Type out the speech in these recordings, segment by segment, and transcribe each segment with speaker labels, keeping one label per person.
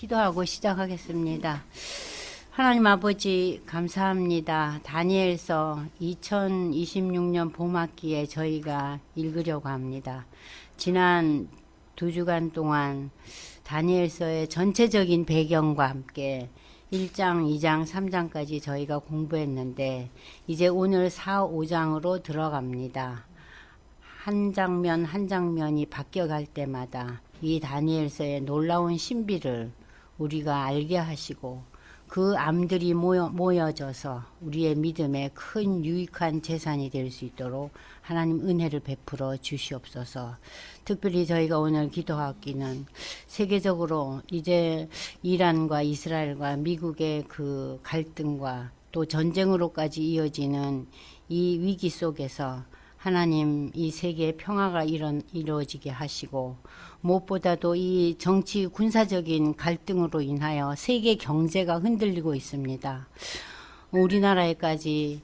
Speaker 1: 기도하고 시작하겠습니다. 하나님 아버지 감사합니다. 다니엘서 2026년 봄학기에 저희가 읽으려고 합니다. 지난 2주간 동안 다니엘서의 전체적인 배경과 함께 1장, 2장, 3장까지 저희가 공부했는데 이제 오늘 4, 5장으로 들어갑니다. 한 장면 한 장면이 바뀌어갈 때마다 이 다니엘서의 놀라운 신비를 우리가 알게 하시고 그 암들이 모여져서 우리의 믿음에 큰 유익한 재산이 될 수 있도록 하나님 은혜를 베풀어 주시옵소서. 특별히 저희가 오늘 기도하기는 세계적으로 이제 이란과 이스라엘과 미국의 그 갈등과 또 전쟁으로까지 이어지는 이 위기 속에서 하나님 이 세계의 평화가 이루어지게 하시고 무엇보다도 이 정치 군사적인 갈등으로 인하여 세계 경제가 흔들리고 있습니다. 우리나라에까지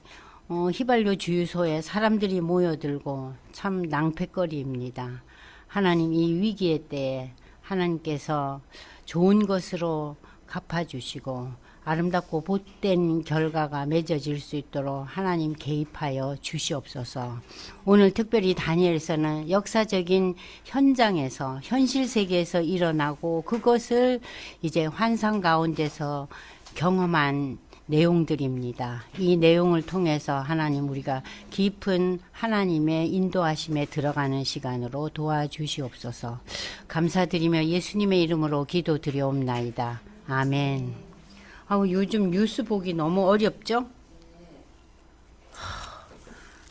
Speaker 1: 휘발유 주유소에 사람들이 모여들고 참 낭패거리입니다. 하나님 이 위기의 때에 하나님께서 좋은 것으로 갚아주시고 아름답고 복된 결과가 맺어질 수 있도록 하나님 개입하여 주시옵소서. 오늘 특별히 다니엘서는 역사적인 현장에서 현실 세계에서 일어나고 그것을 이제 환상 가운데서 경험한 내용들입니다. 이 내용을 통해서 하나님 우리가 깊은 하나님의 인도하심에 들어가는 시간으로 도와주시옵소서. 감사드리며 예수님의 이름으로 기도드리옵나이다. 아멘. 요즘 뉴스 보기 너무 어렵죠?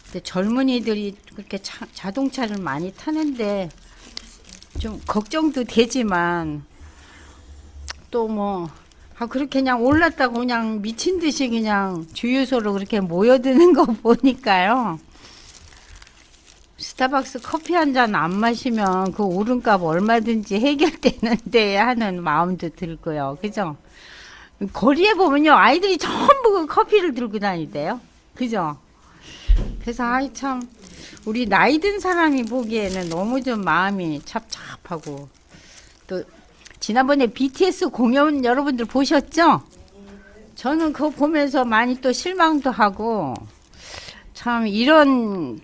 Speaker 1: 근데 젊은이들이 그렇게 자동차를 많이 타는데 좀 걱정도 되지만 또 그렇게 그냥 올랐다고 그냥 미친 듯이 그냥 주유소로 그렇게 모여드는 거 보니까요. 스타벅스 커피 한 잔 안 마시면 그 오름값 얼마든지 해결되는데 하는 마음도 들고요. 그죠? 거리에 보면요, 아이들이 전부 그 커피를 들고 다니대요. 그죠? 그래서, 참, 우리 나이 든 사람이 보기에는 너무 좀 마음이 찹찹하고, 또, 지난번에 BTS 공연 여러분들 보셨죠? 저는 그거 보면서 많이 또 실망도 하고, 참, 이런,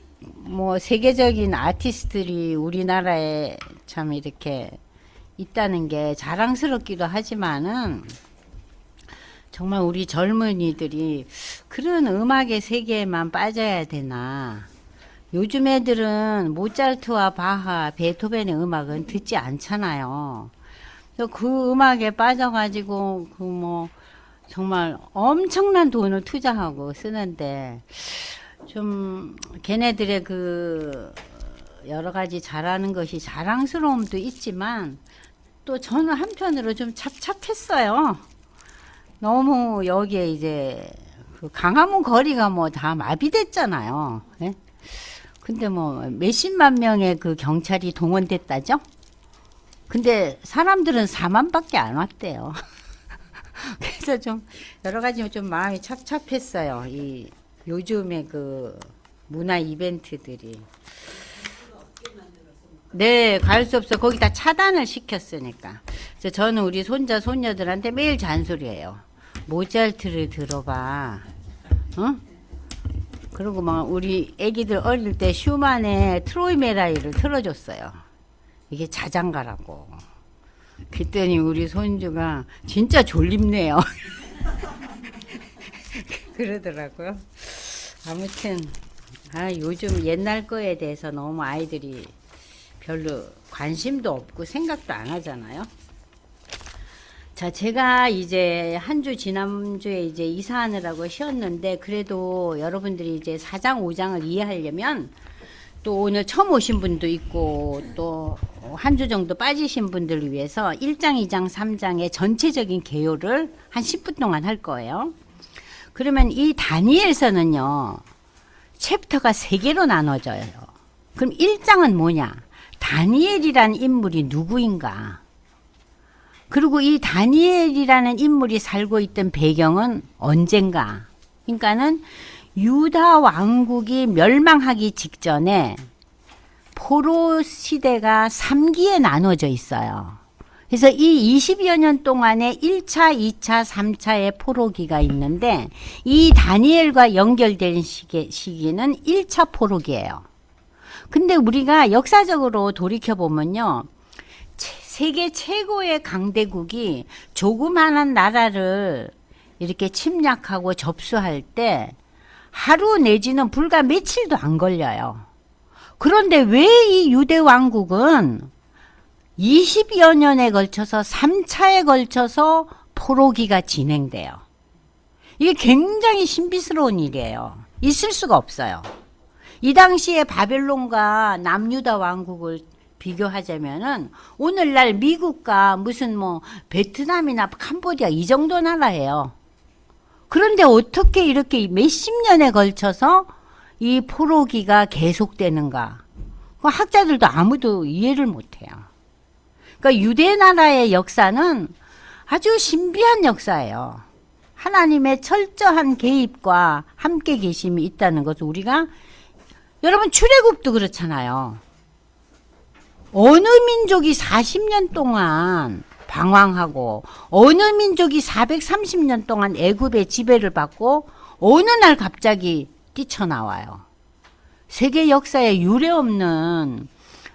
Speaker 1: 세계적인 아티스트들이 우리나라에 참 이렇게 있다는 게 자랑스럽기도 하지만은, 정말 우리 젊은이들이 그런 음악의 세계에만 빠져야 되나. 요즘 애들은 모차르트와 바하, 베토벤의 음악은 듣지 않잖아요. 그 음악에 빠져가지고 정말 엄청난 돈을 투자하고 쓰는데 좀 걔네들의 그 여러 가지 잘하는 것이 자랑스러움도 있지만 또 저는 한편으로 좀 찹찹했어요. 너무 여기에 이제 그 강화문 거리가 다 마비됐잖아요. 예? 근데 몇십만 명의 그 경찰이 동원됐다죠? 근데 사람들은 4만밖에 안 왔대요. 그래서 좀 여러 가지 좀 마음이 찹찹했어요. 이 요즘에 그 문화 이벤트들이. 네, 갈 수 없어. 거기 다 차단을 시켰으니까. 그래서 저는 우리 손자, 손녀들한테 매일 잔소리해요. 모차르트를 들어봐. 어? 그리고 우리 애기들 어릴 때 슈만의 트로이 메라이를 틀어줬어요. 이게 자장가라고. 그랬더니 우리 손주가 진짜 졸립네요. 그러더라고요. 아무튼, 요즘 옛날 거에 대해서 너무 아이들이 별로 관심도 없고 생각도 안 하잖아요. 자, 제가 이제 지난주에 이제 이사하느라고 쉬었는데, 그래도 여러분들이 이제 4장, 5장을 이해하려면, 또 오늘 처음 오신 분도 있고, 또 한 주 정도 빠지신 분들을 위해서 1장, 2장, 3장의 전체적인 개요를 한 10분 동안 할 거예요. 그러면 이 다니엘서는요, 챕터가 3개로 나눠져요. 그럼 1장은 뭐냐? 다니엘이라는 인물이 누구인가? 그리고 이 다니엘이라는 인물이 살고 있던 배경은 언젠가? 그러니까는 유다 왕국이 멸망하기 직전에 포로 시대가 3기에 나눠져 있어요. 그래서 이 20여 년 동안에 1차, 2차, 3차의 포로기가 있는데 이 다니엘과 연결된 시기는 1차 포로기예요. 근데 우리가 역사적으로 돌이켜보면요. 세계 최고의 강대국이 조그마한 나라를 이렇게 침략하고 접수할 때 하루 내지는 불과 며칠도 안 걸려요. 그런데 왜 이 유대 왕국은 20여 년에 걸쳐서 3차에 걸쳐서 포로기가 진행돼요. 이게 굉장히 신비스러운 일이에요. 있을 수가 없어요. 이 당시에 바벨론과 남유다 왕국을 비교하자면은 오늘날 미국과 무슨 뭐 베트남이나 캄보디아 이 정도 나라예요. 그런데 어떻게 이렇게 몇십 년에 걸쳐서 이 포로기가 계속되는가? 학자들도 아무도 이해를 못해요. 그러니까 유대 나라의 역사는 아주 신비한 역사예요. 하나님의 철저한 개입과 함께 계심이 있다는 것을 우리가 여러분 출애굽도 그렇잖아요. 어느 민족이 40년 동안 방황하고 어느 민족이 430년 동안 애굽의 지배를 받고 어느 날 갑자기 뛰쳐나와요. 세계 역사에 유례없는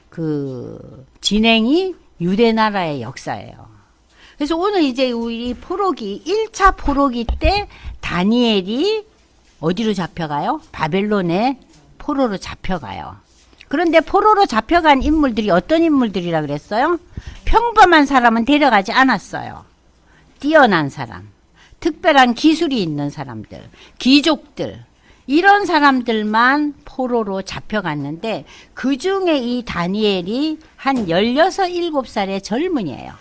Speaker 1: 그 진행이 유대 나라의 역사예요. 그래서 오늘 이제 우리 포로기 1차 포로기 때 다니엘이 어디로 잡혀가요? 바벨론에 포로로 잡혀가요. 그런데 포로로 잡혀간 인물들이 어떤 인물들이라 그랬어요? 평범한 사람은 데려가지 않았어요. 뛰어난 사람, 특별한 기술이 있는 사람들, 귀족들, 이런 사람들만 포로로 잡혀갔는데 그 중에 이 다니엘이 한 16, 17살의 젊은이에요.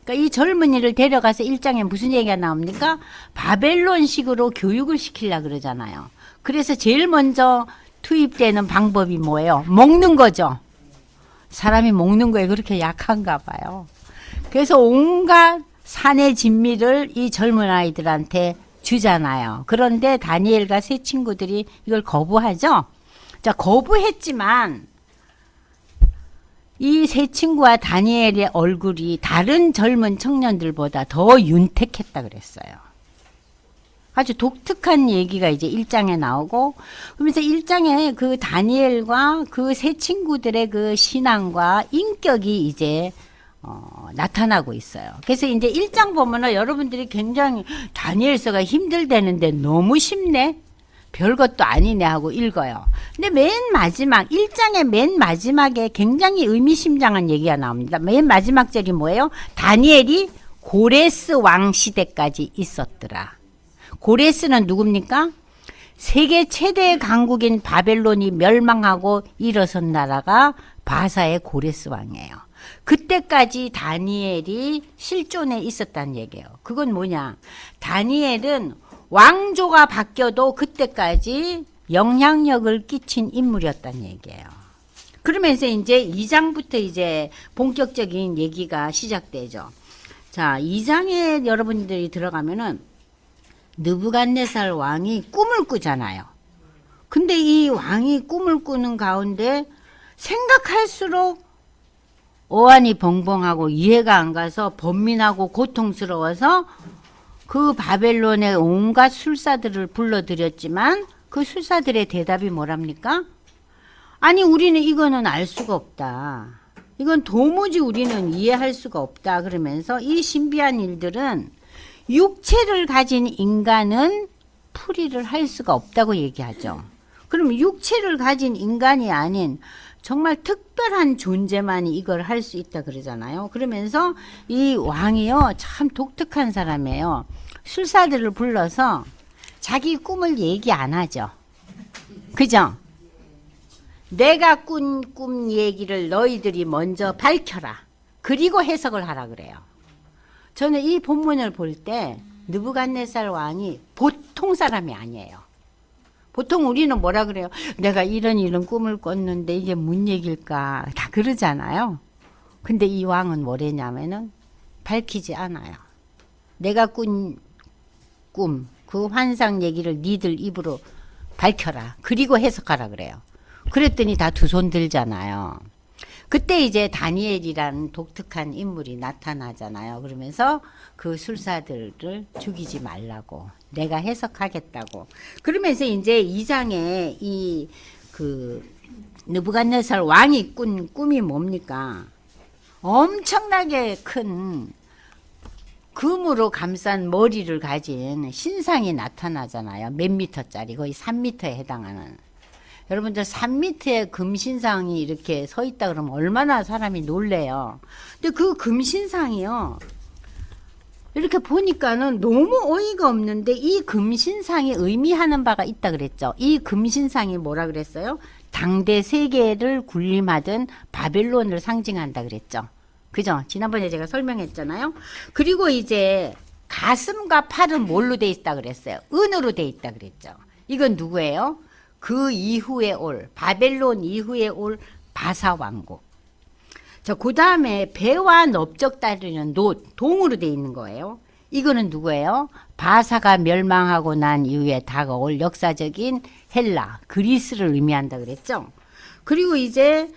Speaker 1: 그러니까 이 젊은이를 데려가서 1장에 무슨 얘기가 나옵니까? 바벨론식으로 교육을 시키려고 그러잖아요. 그래서 제일 먼저 투입되는 방법이 뭐예요? 먹는 거죠. 사람이 먹는 거에 그렇게 약한가 봐요. 그래서 온갖 산의 진미를 이 젊은 아이들한테 주잖아요. 그런데 다니엘과 세 친구들이 이걸 거부하죠. 자, 거부했지만 이 세 친구와 다니엘의 얼굴이 다른 젊은 청년들보다 더 윤택했다 그랬어요. 아주 독특한 얘기가 이제 1장에 나오고, 그러면서 1장에 그 다니엘과 그 세 친구들의 그 신앙과 인격이 이제 나타나고 있어요. 그래서 이제 1장 보면은 여러분들이 굉장히 다니엘서가 힘들다는데 너무 쉽네? 별것도 아니네 하고 읽어요. 근데 맨 마지막, 1장의 맨 마지막에 굉장히 의미심장한 얘기가 나옵니다. 맨 마지막 절이 뭐예요? 다니엘이 고레스 왕 시대까지 있었더라. 고레스는 누굽니까? 세계 최대의 강국인 바벨론이 멸망하고 일어선 나라가 바사의 고레스 왕이에요. 그때까지 다니엘이 실존에 있었다는 얘기예요. 그건 뭐냐? 다니엘은 왕조가 바뀌어도 그때까지 영향력을 끼친 인물이었다는 얘기예요. 그러면서 이제 2장부터 이제 본격적인 얘기가 시작되죠. 자, 2장에 여러분들이 들어가면은 느부갓네살 왕이 꿈을 꾸잖아요. 근데 이 왕이 꿈을 꾸는 가운데 생각할수록 어안이 벙벙하고 이해가 안 가서 번민하고 고통스러워서 그 바벨론의 온갖 술사들을 불러들였지만 그 술사들의 대답이 뭐랍니까? 아니, 우리는 이거는 알 수가 없다. 이건 도무지 우리는 이해할 수가 없다. 그러면서 이 신비한 일들은 육체를 가진 인간은 풀이를 할 수가 없다고 얘기하죠. 그럼 육체를 가진 인간이 아닌 정말 특별한 존재만이 이걸 할 수 있다 그러잖아요. 그러면서 이 왕이요, 참 독특한 사람이에요. 술사들을 불러서 자기 꿈을 얘기 안 하죠. 그죠? 내가 꾼 꿈 얘기를 너희들이 먼저 밝혀라. 그리고 해석을 하라 그래요. 저는 이 본문을 볼 때 느부갓네살 왕이 보통 사람이 아니에요. 보통 우리는 뭐라 그래요? 내가 이런 꿈을 꿨는데 이게 뭔 얘기일까? 다 그러잖아요. 근데 이 왕은 뭐랬냐면은 밝히지 않아요. 내가 꾼 꿈, 그 환상 얘기를 니들 입으로 밝혀라. 그리고 해석하라 그래요. 그랬더니 다 두 손 들잖아요. 그때 이제 다니엘이라는 독특한 인물이 나타나잖아요. 그러면서 그 술사들을 죽이지 말라고 내가 해석하겠다고. 그러면서 이제 2장에 이 그 느부갓네살 왕이 꾼 꿈이 뭡니까? 엄청나게 큰 금으로 감싼 머리를 가진 신상이 나타나잖아요. 몇 미터짜리, 거의 3미터에 해당하는. 여러분들 3미터의 금신상이 이렇게 서 있다 그러면 얼마나 사람이 놀래요. 근데 그 금신상이요, 이렇게 보니까는 너무 어이가 없는데 이 금신상이 의미하는 바가 있다 그랬죠. 이 금신상이 뭐라 그랬어요? 당대 세계를 군림하던 바벨론을 상징한다 그랬죠. 그죠? 지난번에 제가 설명했잖아요. 그리고 이제 가슴과 팔은 뭘로 돼 있다 그랬어요? 은으로 돼 있다 그랬죠. 이건 누구예요? 그 이후에 올, 바벨론 이후에 올 바사 왕국. 자, 그 다음에 배와 넓적 따르는 놋, 동으로 돼 있는 거예요. 이거는 누구예요? 바사가 멸망하고 난 이후에 다가올 역사적인 헬라, 그리스를 의미한다 그랬죠. 그리고 이제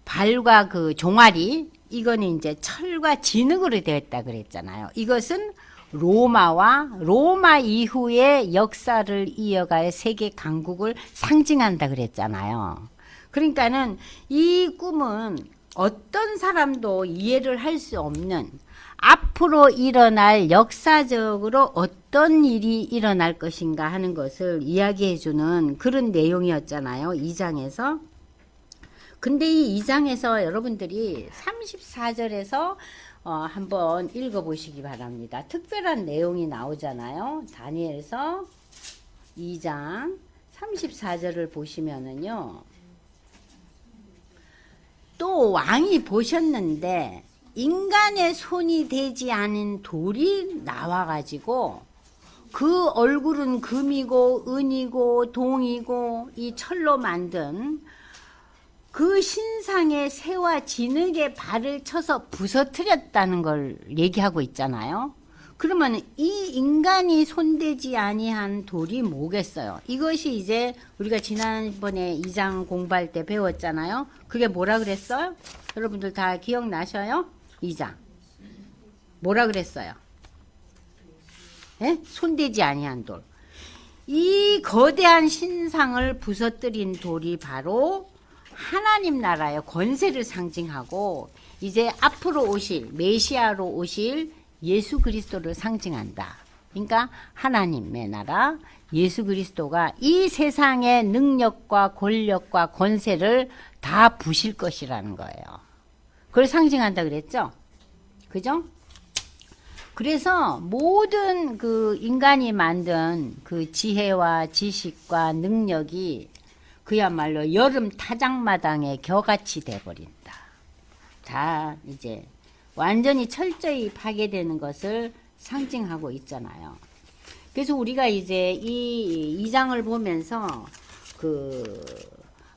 Speaker 1: 발과 그 종아리, 이거는 이제 철과 진흙으로 되어 있다 그랬잖아요. 이것은 로마 이후의 역사를 이어갈 세계 강국을 상징한다 그랬잖아요. 그러니까는 이 꿈은 어떤 사람도 이해를 할 수 없는, 앞으로 일어날 역사적으로 어떤 일이 일어날 것인가 하는 것을 이야기해주는 그런 내용이었잖아요. 2장에서. 근데 이 2장에서 여러분들이 34절에서 한번 읽어보시기 바랍니다. 특별한 내용이 나오잖아요. 다니엘서 2장 34절을 보시면은요, 또 왕이 보셨는데 인간의 손이 되지 않은 돌이 나와가지고 그 얼굴은 금이고 은이고 동이고 이 철로 만든 그 신상의 새와 진흙에 발을 쳐서 부서뜨렸다는 걸 얘기하고 있잖아요. 그러면 이 인간이 손대지 아니한 돌이 뭐겠어요? 이것이 이제 우리가 지난번에 2장 공부할 때 배웠잖아요. 그게 뭐라 그랬어요? 여러분들 다 기억나셔요? 2장 뭐라 그랬어요? 예? 손대지 아니한 돌. 이 거대한 신상을 부서뜨린 돌이 바로 하나님 나라의 권세를 상징하고 이제 앞으로 오실, 메시아로 오실 예수 그리스도를 상징한다. 그러니까 하나님의 나라 예수 그리스도가 이 세상의 능력과 권력과 권세를 다 부실 것이라는 거예요. 그걸 상징한다 그랬죠? 그죠? 그래서 모든 그 인간이 만든 그 지혜와 지식과 능력이 그야말로 여름 타작마당에 겨같이 돼버린다. 다 이제 완전히 철저히 파괴되는 것을 상징하고 있잖아요. 그래서 우리가 이제 이 2장을 보면서 그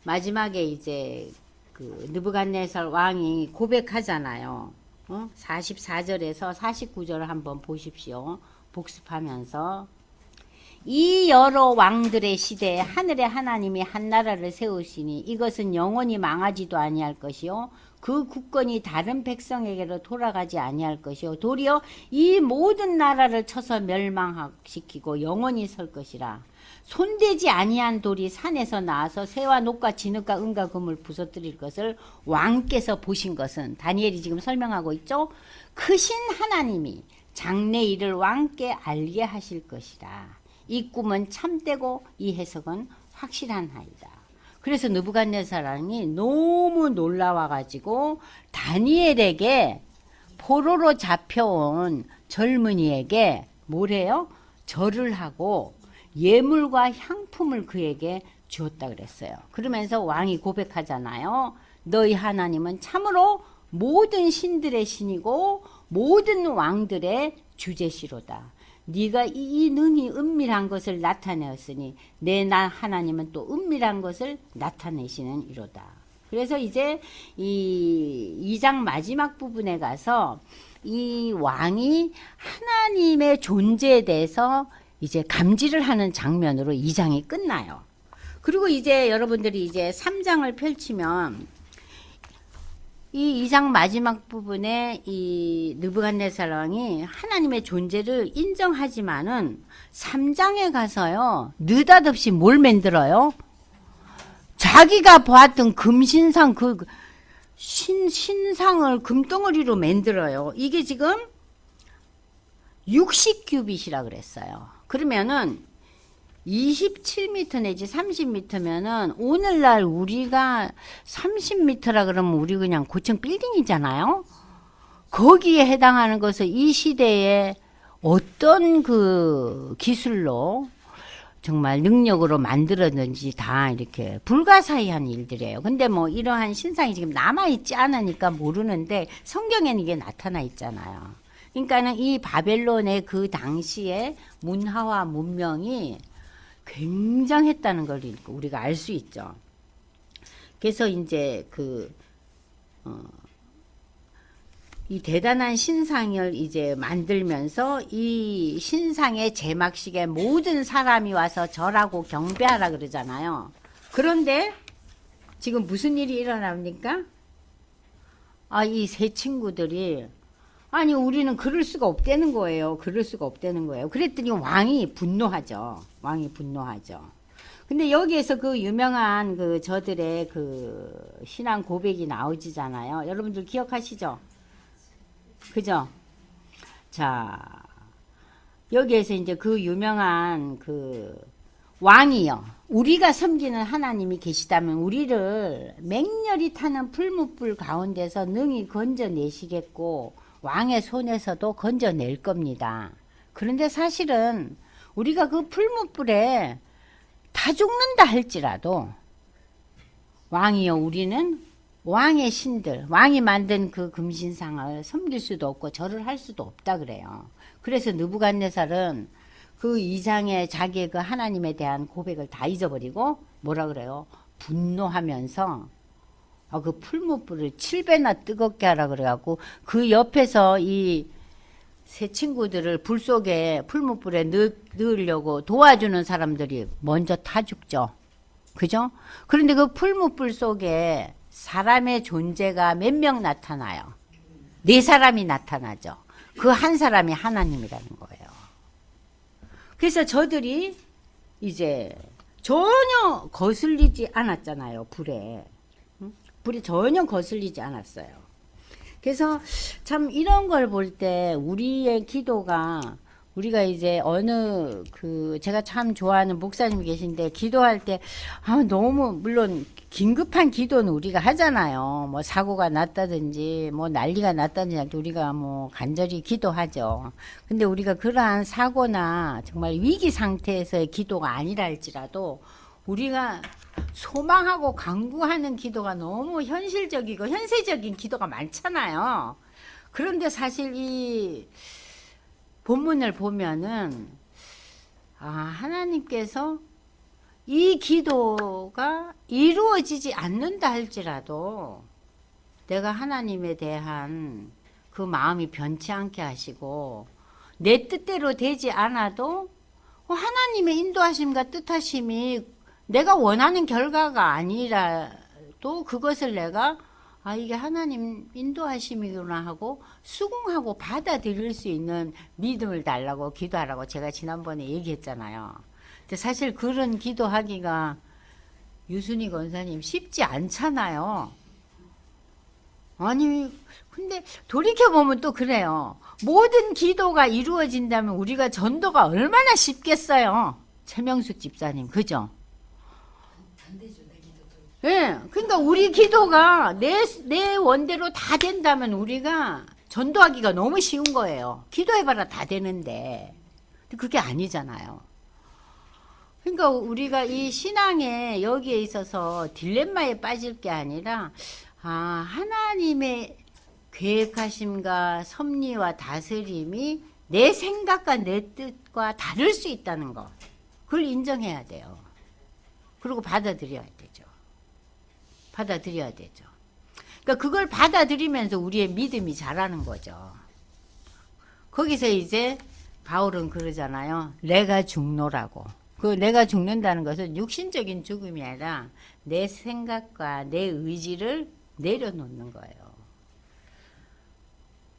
Speaker 1: 마지막에 이제 그 느부갓네살 왕이 고백하잖아요. 44절에서 49절을 한번 보십시오. 복습하면서 이 여러 왕들의 시대에 하늘의 하나님이 한 나라를 세우시니 이것은 영원히 망하지도 아니할 것이요 그 국권이 다른 백성에게로 돌아가지 아니할 것이요 도리어 이 모든 나라를 쳐서 멸망시키고 영원히 설 것이라. 손대지 아니한 돌이 산에서 나와서 새와 녹과 진흙과 은과 금을 부서뜨릴 것을 왕께서 보신 것은, 다니엘이 지금 설명하고 있죠. 크신 하나님이 장래 일을 왕께 알게 하실 것이라. 이 꿈은 참되고 이 해석은 확실한 하이다. 그래서 느부갓네살 왕이 너무 놀라워가지고 다니엘에게, 포로로 잡혀온 젊은이에게 뭐래요? 절을 하고 예물과 향품을 그에게 주었다 그랬어요. 그러면서 왕이 고백하잖아요. 너희 하나님은 참으로 모든 신들의 신이고 모든 왕들의 주제시로다. 네가 이 능히 은밀한 것을 나타내었으니 내 나 하나님은 또 은밀한 것을 나타내시는 이로다. 그래서 이제 이 2장 마지막 부분에 가서 이 왕이 하나님의 존재에 대해서 이제 감지를 하는 장면으로 2장이 끝나요. 그리고 이제 여러분들이 이제 3장을 펼치면 이 2장 마지막 부분에 이 느부갓네살 왕이 하나님의 존재를 인정하지만은 3장에 가서요 느닷없이 뭘 만들어요? 자기가 보았던 금신상 그 신상을 금덩어리로 만들어요. 이게 지금 60규빗이라 그랬어요. 그러면은 27m 내지 30m면은 오늘날 우리가 30m라 그러면 우리 그냥 고층 빌딩이잖아요. 거기에 해당하는 것을 이 시대에 어떤 그 기술로 정말 능력으로 만들었는지 다 이렇게 불가사의한 일들이에요. 근데 뭐 이러한 신상이 지금 남아있지 않으니까 모르는데 성경에는 이게 나타나 있잖아요. 그러니까는 이 바벨론의 그 당시의 문화와 문명이 굉장했다는 걸 우리가 알 수 있죠. 그래서 이제 이 대단한 신상을 이제 만들면서 이 신상의 제막식에 모든 사람이 와서 절하고 경배하라 그러잖아요. 그런데 지금 무슨 일이 일어납니까? 이 세 친구들이 아니 우리는 그럴 수가 없다는 거예요. 그럴 수가 없다는 거예요. 그랬더니 왕이 분노하죠. 왕이 분노하죠. 근데 여기에서 그 유명한 그 저들의 그 신앙 고백이 나오지잖아요. 여러분들 기억하시죠? 그죠? 자, 여기에서 이제 그 유명한 그 왕이요. 우리가 섬기는 하나님이 계시다면 우리를 맹렬히 타는 풀무불 가운데서 능히 건져내시겠고 왕의 손에서도 건져낼 겁니다. 그런데 사실은 우리가 그 풀무불에 다 죽는다 할지라도 왕이요 우리는 왕의 신들, 왕이 만든 그 금신상을 섬길 수도 없고 절을 할 수도 없다 그래요. 그래서 느부갓네살은 그 2장에 자기의 그 하나님에 대한 고백을 다 잊어버리고 뭐라 그래요? 분노하면서 그 풀무불을 7배나 뜨겁게 하라 그래갖고 그 옆에서 이 세 친구들을 불 속에 풀무불에 넣으려고 도와주는 사람들이 먼저 타 죽죠. 그죠? 그런데 그 풀무불 속에 사람의 존재가 몇 명 나타나요? 4사람이 나타나죠. 그 한 사람이 하나님이라는 거예요. 그래서 저들이 이제 전혀 거슬리지 않았잖아요. 불에 전혀 거슬리지 않았어요. 그래서 참 이런 걸 볼 때 우리의 기도가 우리가 이제 어느 제가 참 좋아하는 목사님이 계신데 기도할 때 너무 물론 긴급한 기도는 우리가 하잖아요. 뭐 사고가 났다든지 뭐 난리가 났다든지 우리가 뭐 간절히 기도하죠. 근데 우리가 그러한 사고나 정말 위기 상태에서의 기도가 아니라 할지라도 우리가 소망하고 간구하는 기도가 너무 현실적이고 현세적인 기도가 많잖아요. 그런데 사실 이 본문을 보면은 하나님께서 이 기도가 이루어지지 않는다 할지라도 내가 하나님에 대한 그 마음이 변치 않게 하시고 내 뜻대로 되지 않아도 하나님의 인도하심과 뜻하심이 내가 원하는 결과가 아니라도 그것을 내가 이게 하나님 인도하심이구나 하고 수긍하고 받아들일 수 있는 믿음을 달라고 기도하라고 제가 지난번에 얘기했잖아요. 근데 사실 그런 기도하기가 유순희 권사님 쉽지 않잖아요. 아니 근데 돌이켜보면 또 그래요. 모든 기도가 이루어진다면 우리가 전도가 얼마나 쉽겠어요. 최명숙 집사님 그죠? 예, 그러니까 우리 기도가 내 원대로 다 된다면 우리가 전도하기가 너무 쉬운 거예요. 기도해봐라 다 되는데. 근데 그게 아니잖아요. 그러니까 우리가 이 신앙에 여기에 있어서 딜레마에 빠질 게 아니라 하나님의 계획하심과 섭리와 다스림이 내 생각과 내 뜻과 다를 수 있다는 거. 그걸 인정해야 돼요. 그리고 받아들여야 되죠. 받아들여야 되죠. 그러니까 그걸 받아들이면서 우리의 믿음이 자라는 거죠. 거기서 이제 바울은 그러잖아요. 내가 중노라고. 그 내가 죽는다는 것은 육신적인 죽음이 아니라 내 생각과 내 의지를 내려놓는 거예요.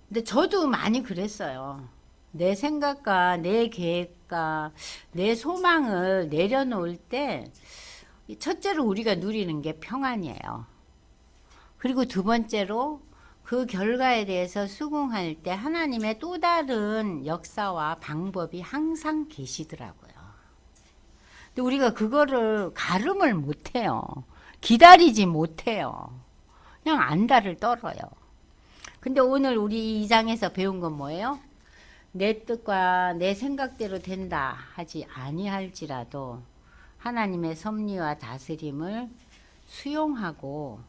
Speaker 1: 근데 저도 많이 그랬어요. 내 생각과 내 계획과 내 소망을 내려놓을 때 첫째로 우리가 누리는 게 평안이에요. 그리고 두 번째로 그 결과에 대해서 수긍할 때 하나님의 또 다른 역사와 방법이 항상 계시더라고요. 근데 우리가 그거를 가름을 못해요. 기다리지 못해요. 그냥 안달을 떨어요. 근데 오늘 우리 2장에서 배운 건 뭐예요? 내 뜻과 내 생각대로 된다 하지 아니할지라도 하나님의 섭리와 다스림을 수용하고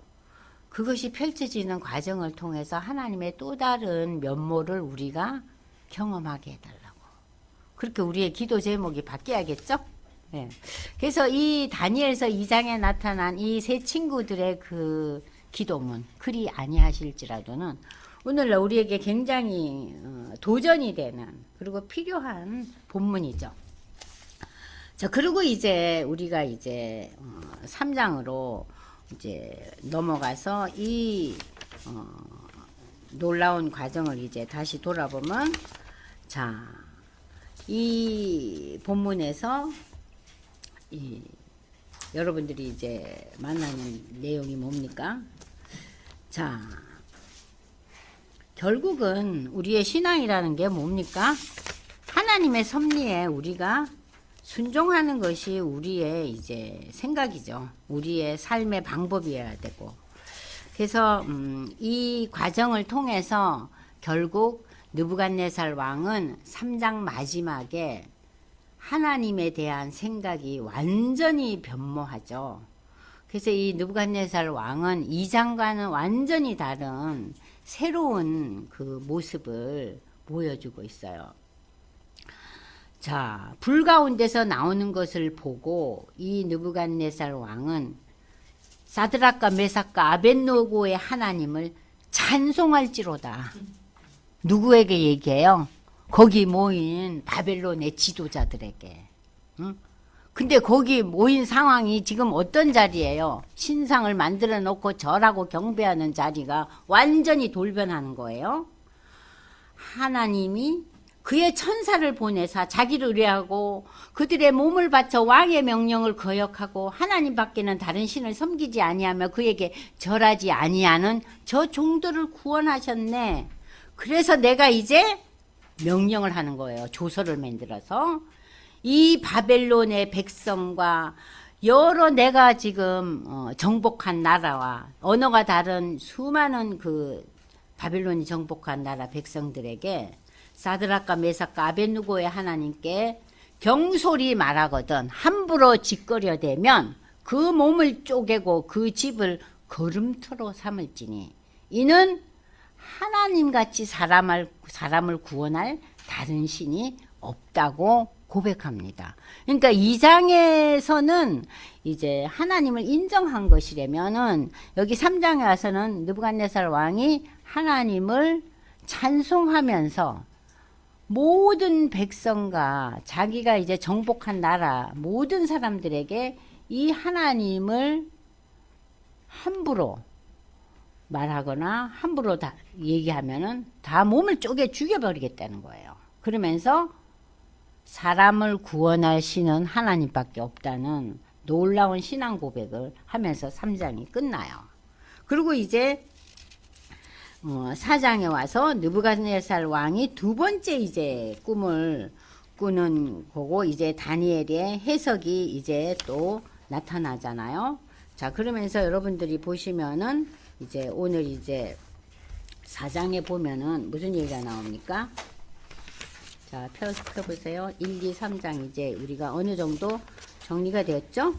Speaker 1: 그것이 펼쳐지는 과정을 통해서 하나님의 또 다른 면모를 우리가 경험하게 해달라고. 그렇게 우리의 기도 제목이 바뀌어야겠죠? 네. 그래서 이 다니엘서 2장에 나타난 이 세 친구들의 그 기도문, 그리 아니하실지라도는 오늘날 우리에게 굉장히 도전이 되는 그리고 필요한 본문이죠. 자, 그리고 이제 우리가 이제 3장으로 이제 넘어가서 이 놀라운 과정을 이제 다시 돌아보면, 자, 이 본문에서 여러분들이 이제 만나는 내용이 뭡니까? 자, 결국은 우리의 신앙이라는 게 뭡니까? 하나님의 섭리에 우리가 순종하는 것이 우리의 이제 생각이죠. 우리의 삶의 방법이어야 되고. 그래서 이 과정을 통해서 결국 느부갓네살 왕은 3장 마지막에 하나님에 대한 생각이 완전히 변모하죠. 그래서 이 느부갓네살 왕은 2장과는 완전히 다른 새로운 그 모습을 보여주고 있어요. 자, 불 가운데서 나오는 것을 보고 이 느부갓네살 왕은 사드락과 메삭과 아벳노고의 하나님을 찬송할지로다. 누구에게 얘기해요? 거기 모인 바벨론의 지도자들에게. 응? 근데 거기 모인 상황이 지금 어떤 자리예요? 신상을 만들어 놓고 절하고 경배하는 자리가 완전히 돌변하는 거예요. 하나님이 그의 천사를 보내사 자기를 의뢰하고 그들의 몸을 바쳐 왕의 명령을 거역하고 하나님 밖에는 다른 신을 섬기지 아니하며 그에게 절하지 아니하는 저 종들을 구원하셨네. 그래서 내가 이제 명령을 하는 거예요. 조서를 만들어서 이 바벨론의 백성과 여러 내가 지금 정복한 나라와 언어가 다른 수많은 그 바벨론이 정복한 나라 백성들에게 사드락과 메삭과 아벳느고의 하나님께 경솔히 말하거든 함부로 짓거려대면 그 몸을 쪼개고 그 집을 걸음터로 삼을지니 이는 하나님같이 사람을 구원할 다른 신이 없다고 고백합니다. 그러니까 2장에서는 이제 하나님을 인정한 것이라면은 여기 3장에 와서는 느부갓네살 왕이 하나님을 찬송하면서 모든 백성과 자기가 이제 정복한 나라 모든 사람들에게 이 하나님을 함부로 말하거나 함부로 다 얘기하면은 다 몸을 쪼개 죽여버리겠다는 거예요. 그러면서 사람을 구원할 신은 하나님밖에 없다는 놀라운 신앙 고백을 하면서 3장이 끝나요. 그리고 이제 4장에 와서 느부갓네살 왕이 두 번째 이제 꿈을 꾸는 거고 이제 다니엘의 해석이 이제 또 나타나잖아요. 자, 그러면서 여러분들이 보시면은 이제 오늘 이제 4장에 보면은 무슨 얘기가 나옵니까? 자, 펴보세요. 1, 2, 3장 이제 우리가 어느 정도 정리가 되었죠?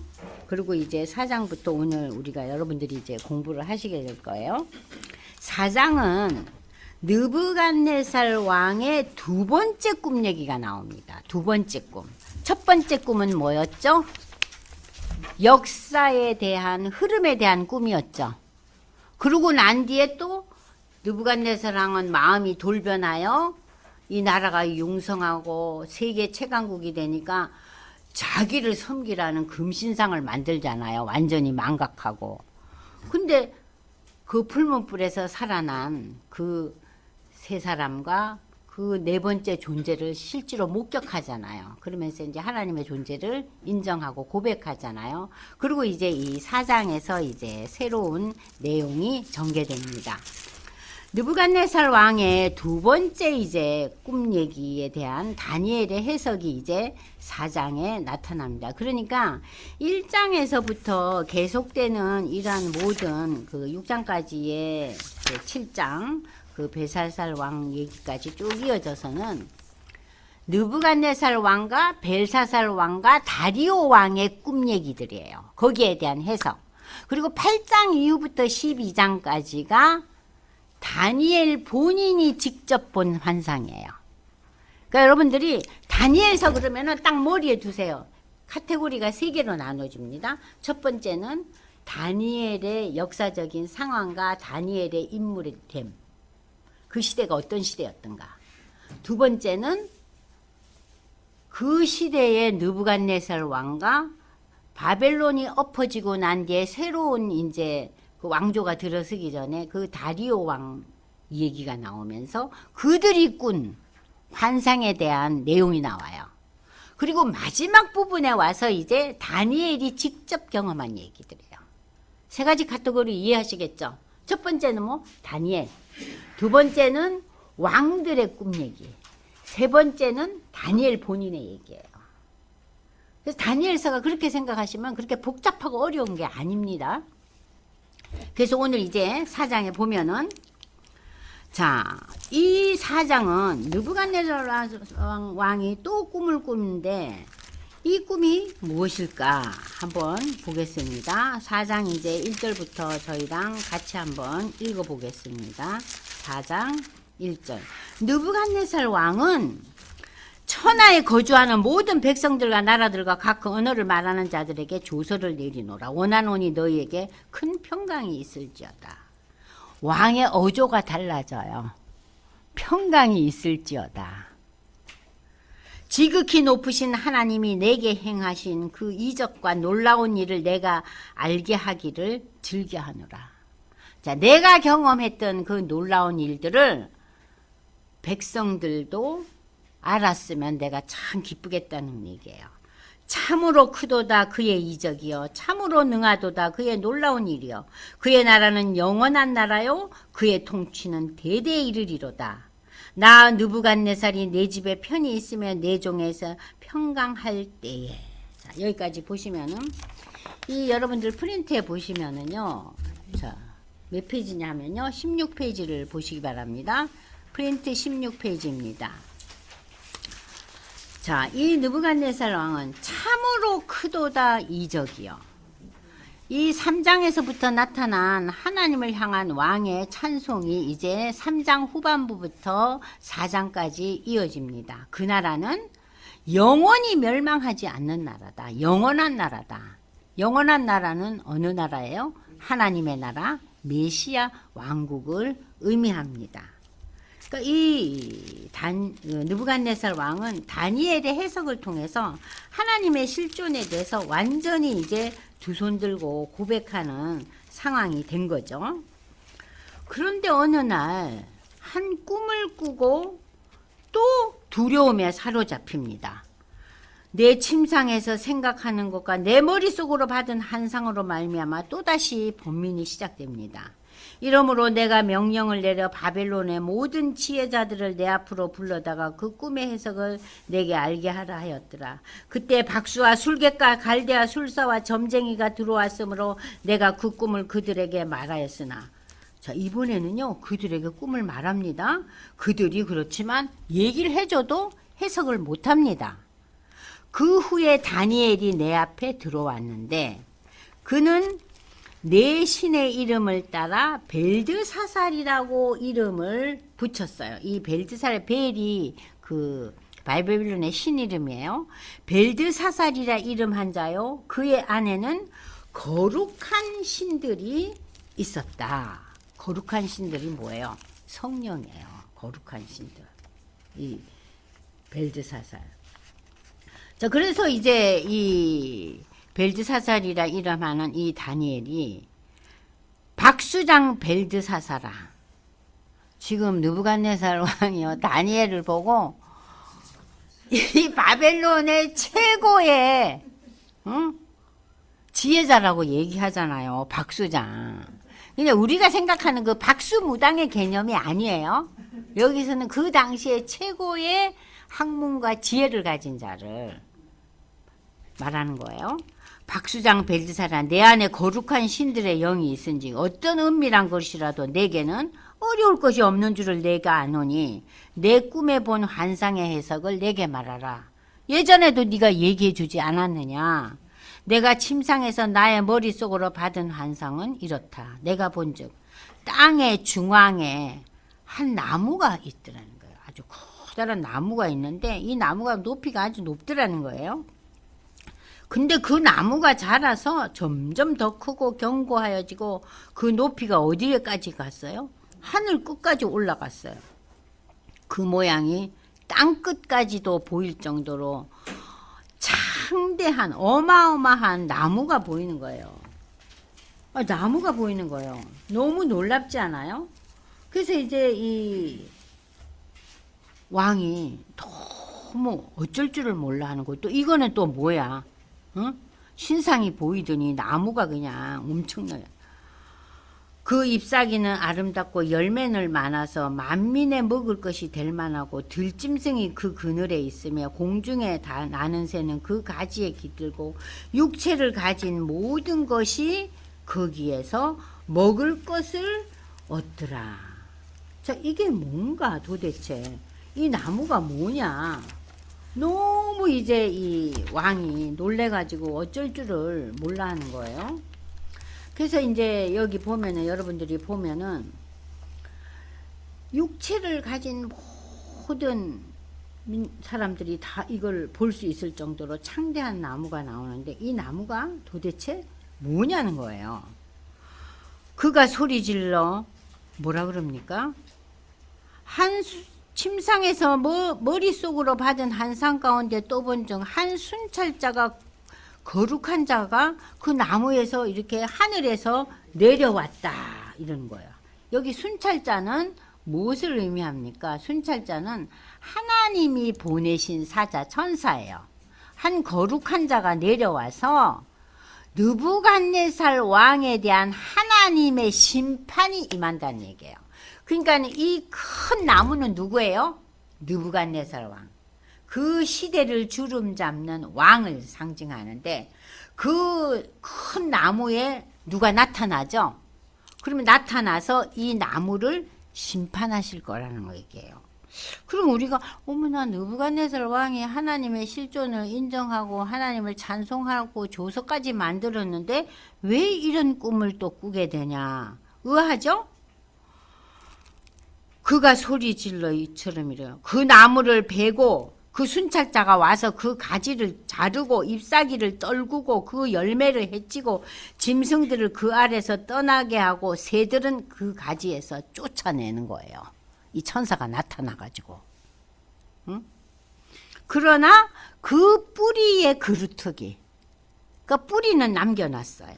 Speaker 1: 그리고 이제 4장부터 오늘 우리가 여러분들이 이제 공부를 하시게 될 거예요. 4장은 느부갓네살 왕의 두 번째 꿈 얘기가 나옵니다. 두 번째 꿈. 첫 번째 꿈은 뭐였죠? 역사에 대한 흐름에 대한 꿈이었죠. 그러고 난 뒤에 또 느부갓네살 왕은 마음이 돌변하여 이 나라가 융성하고 세계 최강국이 되니까 자기를 섬기라는 금신상을 만들잖아요. 완전히 망각하고. 근데 그 풀문불에서 살아난 그 세 사람과 그 네 번째 존재를 실제로 목격하잖아요. 그러면서 이제 하나님의 존재를 인정하고 고백하잖아요. 그리고 이제 이 4장에서 이제 새로운 내용이 전개됩니다. 느부갓네살 왕의 두 번째 이제 꿈 얘기에 대한 다니엘의 해석이 이제 4장에 나타납니다. 그러니까 1장에서부터 계속되는 이러한 모든 그 6장까지의 7장 그 벨사살 왕 얘기까지 쭉 이어져서는 느부갓네살 왕과 벨사살 왕과 다리오 왕의 꿈 얘기들이에요. 거기에 대한 해석. 그리고 8장 이후부터 12장까지가 다니엘 본인이 직접 본 환상이에요. 그러니까 여러분들이 다니엘서 그러면은 딱 머리에 두세요. 카테고리가 3개로 나눠집니다. 첫 번째는 다니엘의 역사적인 상황과 다니엘의 인물의 됨. 그 시대가 어떤 시대였던가. 두 번째는 그 시대의 느부갓네살 왕과 바벨론이 엎어지고 난 뒤에 새로운 이제 그 왕조가 들어서기 전에 그 다리오 왕 얘기가 나오면서 그들이 꾼 환상에 대한 내용이 나와요. 그리고 마지막 부분에 와서 이제 다니엘이 직접 경험한 얘기들이에요. 3가지 카테고리 이해하시겠죠? 첫 번째는 뭐? 다니엘. 두 번째는 왕들의 꿈 얘기. 세 번째는 다니엘 본인의 얘기예요. 그래서 다니엘서가 그렇게 생각하시면 그렇게 복잡하고 어려운 게 아닙니다. 그래서 오늘 이제 4장에 보면은 자, 이 4장은 느부갓네살 왕이 또 꿈을 꾸는데 이 꿈이 무엇일까 한번 보겠습니다. 4장 이제 1절부터 저희랑 같이 한번 읽어보겠습니다. 4장 1절. 느부갓네살 왕은 천하에 거주하는 모든 백성들과 나라들과 각 언어를 말하는 자들에게 조서를 내리노라. 원하노니 너희에게 큰 평강이 있을지어다. 왕의 어조가 달라져요. 평강이 있을지어다. 지극히 높으신 하나님이 내게 행하신 그 이적과 놀라운 일을 내가 알게 하기를 즐겨하노라. 자, 내가 경험했던 그 놀라운 일들을 백성들도 알았으면 내가 참 기쁘겠다는 얘기예요. 참으로 크도다 그의 이적이요 참으로 능하도다 그의 놀라운 일이요 그의 나라는 영원한 나라요 그의 통치는 대대에 이르리로다. 나 느부갓네살이 내 집에 편히 있으며 내 종에서 평강할 때에. 자, 여기까지 보시면은 이 여러분들 프린트에 보시면은요. 자, 몇 페이지냐면요. 16페이지를 보시기 바랍니다. 프린트 16페이지입니다. 자, 이 느부갓네살 왕은 참으로 크도다 이적이요. 이 3장에서부터 나타난 하나님을 향한 왕의 찬송이 이제 3장 후반부부터 4장까지 이어집니다. 그 나라는 영원히 멸망하지 않는 나라다. 영원한 나라다. 영원한 나라는 어느 나라예요? 하나님의 나라, 메시아 왕국을 의미합니다. 그러니까 이 느부갓네살 왕은 다니엘의 해석을 통해서 하나님의 실존에 대해서 완전히 이제 두 손 들고 고백하는 상황이 된 거죠. 그런데 어느 날 한 꿈을 꾸고 또 두려움에 사로잡힙니다. 내 침상에서 생각하는 것과 내 머릿속으로 받은 환상으로 말미암아 또다시 번민이 시작됩니다. 이러므로 내가 명령을 내려 바벨론의 모든 지혜자들을 내 앞으로 불러다가 그 꿈의 해석을 내게 알게 하라 하였더라. 그때 박수와 술객과 갈대아 술사와 점쟁이가 들어왔으므로 내가 그 꿈을 그들에게 말하였으나. 자, 이번에는요 그들에게 꿈을 말합니다. 그들이 그렇지만 얘기를 해줘도 해석을 못합니다. 그 후에 다니엘이 내 앞에 들어왔는데 그는 내 신의 이름을 따라 벨드사살이라고 이름을 붙였어요. 이 벨드사살, 벨이 그 바벨론의 신 이름이에요. 벨드사살이라 이름한 자요. 그의 안에는 거룩한 신들이 있었다. 거룩한 신들이 뭐예요? 성령이에요. 거룩한 신들. 이 벨드사살. 자, 그래서 이제 이 벨드사살이라 이름하는 이 다니엘이 박수장 벨드사살아. 지금 느부갓네살 왕이요 다니엘을 보고 이 바벨론의 최고의 지혜자라고 얘기하잖아요. 박수장. 그냥 우리가 생각하는 그 박수무당의 개념이 아니에요. 여기서는 그 당시에 최고의 학문과 지혜를 가진 자를 말하는 거예요. 박수장 벨드사라, 내 안에 거룩한 신들의 영이 있은지 어떤 은밀한 것이라도 내게는 어려울 것이 없는 줄을 내가 아노니 내 꿈에 본 환상의 해석을 내게 말하라. 예전에도 네가 얘기해 주지 않았느냐. 내가 침상에서 나의 머릿속으로 받은 환상은 이렇다. 내가 본즉 땅의 중앙에 한 나무가 있더라는 거예요. 아주 커다란 나무가 있는데 이 나무가 높이가 아주 높더라는 거예요. 근데 그 나무가 자라서 점점 더 크고 견고하여지고 그 높이가 어디에까지 갔어요? 하늘 끝까지 올라갔어요. 그 모양이 땅 끝까지도 보일 정도로 창대한 어마어마한 나무가 보이는 거예요. 나무가 보이는 거예요. 너무 놀랍지 않아요? 그래서 이제 이 왕이 너무 어쩔 줄을 몰라 하는 거예요. 또 이거는 또 뭐야? 응? 신상이 보이더니 나무가 그냥 엄청나요. 그 잎사귀는 아름답고 열매는 많아서 만민에 먹을 것이 될 만하고 들짐승이 그 그늘에 있으며 공중에 다 나는 새는 그 가지에 깃들고 육체를 가진 모든 것이 거기에서 먹을 것을 얻더라. 자, 이게 뭔가 도대체 이 나무가 뭐냐? 너무 이제 이 왕이 놀래가지고 어쩔 줄을 몰라 하는 거예요. 그래서 이제 여기 보면은 여러분들이 보면은 육체를 가진 모든 사람들이 다 이걸 볼 수 있을 정도로 창대한 나무가 나오는데 이 나무가 도대체 뭐냐는 거예요. 그가 소리질러 뭐라 그럽니까? 침상에서 머릿속으로 받은 환상 가운데 또 본 중 한 순찰자가 거룩한 자가 그 나무에서 이렇게 하늘에서 내려왔다 이러는 거예요. 여기 순찰자는 무엇을 의미합니까? 순찰자는 하나님이 보내신 사자 천사예요. 한 거룩한 자가 내려와서 느부갓네살 왕에 대한 하나님의 심판이 임한다는 얘기예요. 그러니까 이 큰 나무는 누구예요? 느부갓네살 왕. 그 시대를 주름 잡는 왕을 상징하는데 그 큰 나무에 누가 나타나죠? 그러면 나타나서 이 나무를 심판하실 거라는 얘기예요. 그럼 우리가 어머나 느부갓네살 왕이 하나님의 실존을 인정하고 하나님을 찬송하고 조서까지 만들었는데 왜 이런 꿈을 또 꾸게 되냐? 의아하죠? 그가 소리질러 이처럼 이래요. 그 나무를 베고 그 순찰자가 와서 그 가지를 자르고 잎사귀를 떨구고 그 열매를 해치고 짐승들을 그 아래서 떠나게 하고 새들은 그 가지에서 쫓아내는 거예요. 이 천사가 나타나가지고. 응? 그러나 그 뿌리의 그루터기, 그 뿌리는 남겨놨어요.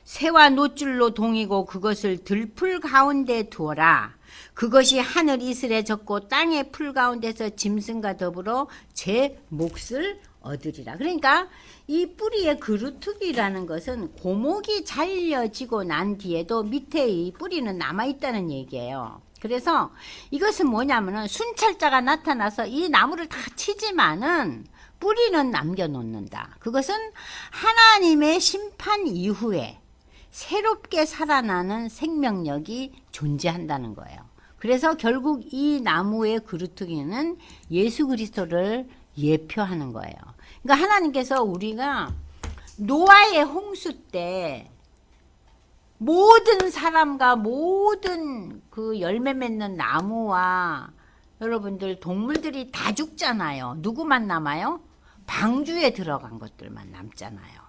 Speaker 1: 새와 노줄로 동이고 그것을 들풀 가운데 두어라. 그것이 하늘 이슬에 젖고 땅의 풀 가운데서 짐승과 더불어 제 몫을 얻으리라. 그러니까 이 뿌리의 그루터기라는 것은 고목이 잘려지고 난 뒤에도 밑에 이 뿌리는 남아있다는 얘기예요. 그래서 이것은 뭐냐면은 순찰자가 나타나서 이 나무를 다 치지만은 뿌리는 남겨놓는다. 그것은 하나님의 심판 이후에 새롭게 살아나는 생명력이 존재한다는 거예요. 그래서 결국 이 나무의 그루터기는 예수 그리스도를 예표하는 거예요. 그러니까 하나님께서 우리가 노아의 홍수 때 모든 사람과 모든 그 열매 맺는 나무와 여러분들 동물들이 다 죽잖아요. 누구만 남아요? 방주에 들어간 것들만 남잖아요.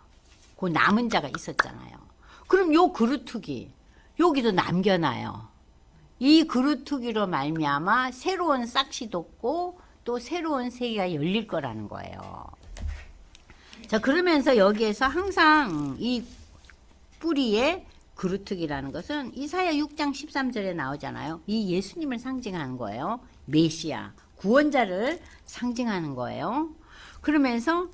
Speaker 1: 그 남은 자가 있었잖아요. 그럼 요 그루터기 여기도 남겨놔요. 이 그루터기로 말미암아 새로운 싹이 돋고 또 새로운 세계가 열릴 거라는 거예요. 자, 그러면서 여기에서 항상 이 뿌리에 그루특이라는 것은 이사야 6장 13절에 나오잖아요. 이 예수님을 상징하는 거예요. 메시아, 구원자를 상징하는 거예요. 그러면서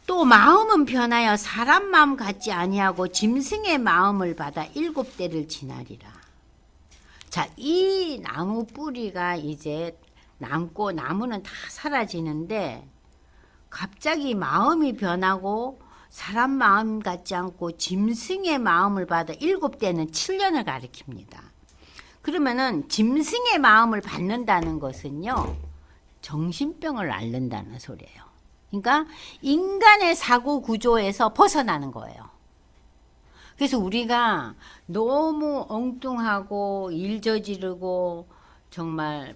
Speaker 1: 또 마음은 변하여 사람 마음 같지 아니하고 짐승의 마음을 받아 7대를 지나리라. 자, 이 나무 뿌리가 이제 남고 나무는 다 사라지는데 갑자기 마음이 변하고 사람 마음 같지 않고 짐승의 마음을 받아 7대는 7년을 가리킵니다. 그러면은 짐승의 마음을 받는다는 것은요, 정신병을 앓는다는 소리예요. 그러니까 인간의 사고 구조에서 벗어나는 거예요. 그래서 우리가 너무 엉뚱하고 일 저지르고 정말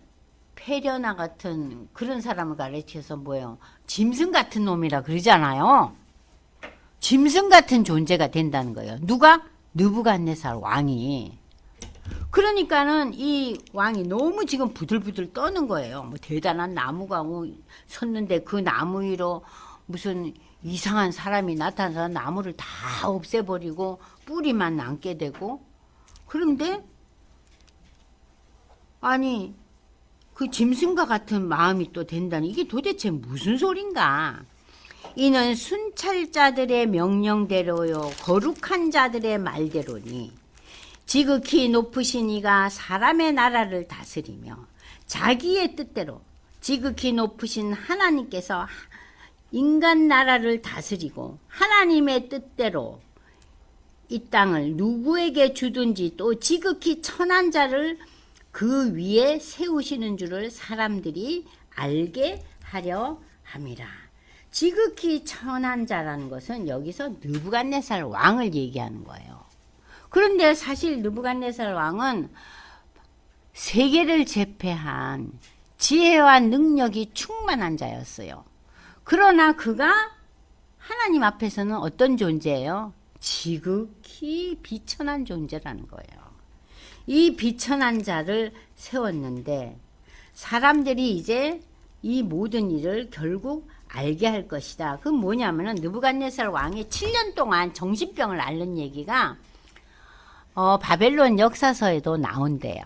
Speaker 1: 폐려나 같은 그런 사람을 가르쳐서 뭐예요? 짐승 같은 놈이라 그러잖아요. 짐승 같은 존재가 된다는 거예요. 누가? 느부갓네살 왕이. 그러니까는 이 왕이 너무 지금 부들부들 떠는 거예요. 뭐 대단한 나무가 뭐 섰는데 그 나무 위로 무슨 이상한 사람이 나타나서 나무를 다 없애버리고 뿌리만 남게 되고. 그런데 아니 그 짐승과 같은 마음이 또 된다니 이게 도대체 무슨 소린가? 이는 순찰자들의 명령대로요 거룩한 자들의 말대로니 지극히 높으신 이가 사람의 나라를 다스리며 자기의 뜻대로 지극히 높으신 하나님께서 인간 나라를 다스리고 하나님의 뜻대로 이 땅을 누구에게 주든지 또 지극히 천한 자를 그 위에 세우시는 줄을 사람들이 알게 하려 함이라. 지극히 천한 자라는 것은 여기서 느부갓네살 왕을 얘기하는 거예요. 그런데 사실 느부갓네살 왕은 세계를 제패한 지혜와 능력이 충만한 자였어요. 그러나 그가 하나님 앞에서는 어떤 존재예요? 지극히 비천한 존재라는 거예요. 이 비천한 자를 세웠는데 사람들이 이제 이 모든 일을 결국 알게 할 것이다. 그건 뭐냐면은 느부갓네살 왕이 7년 동안 정신병을 앓는 얘기가 바벨론 역사서에도 나온대요.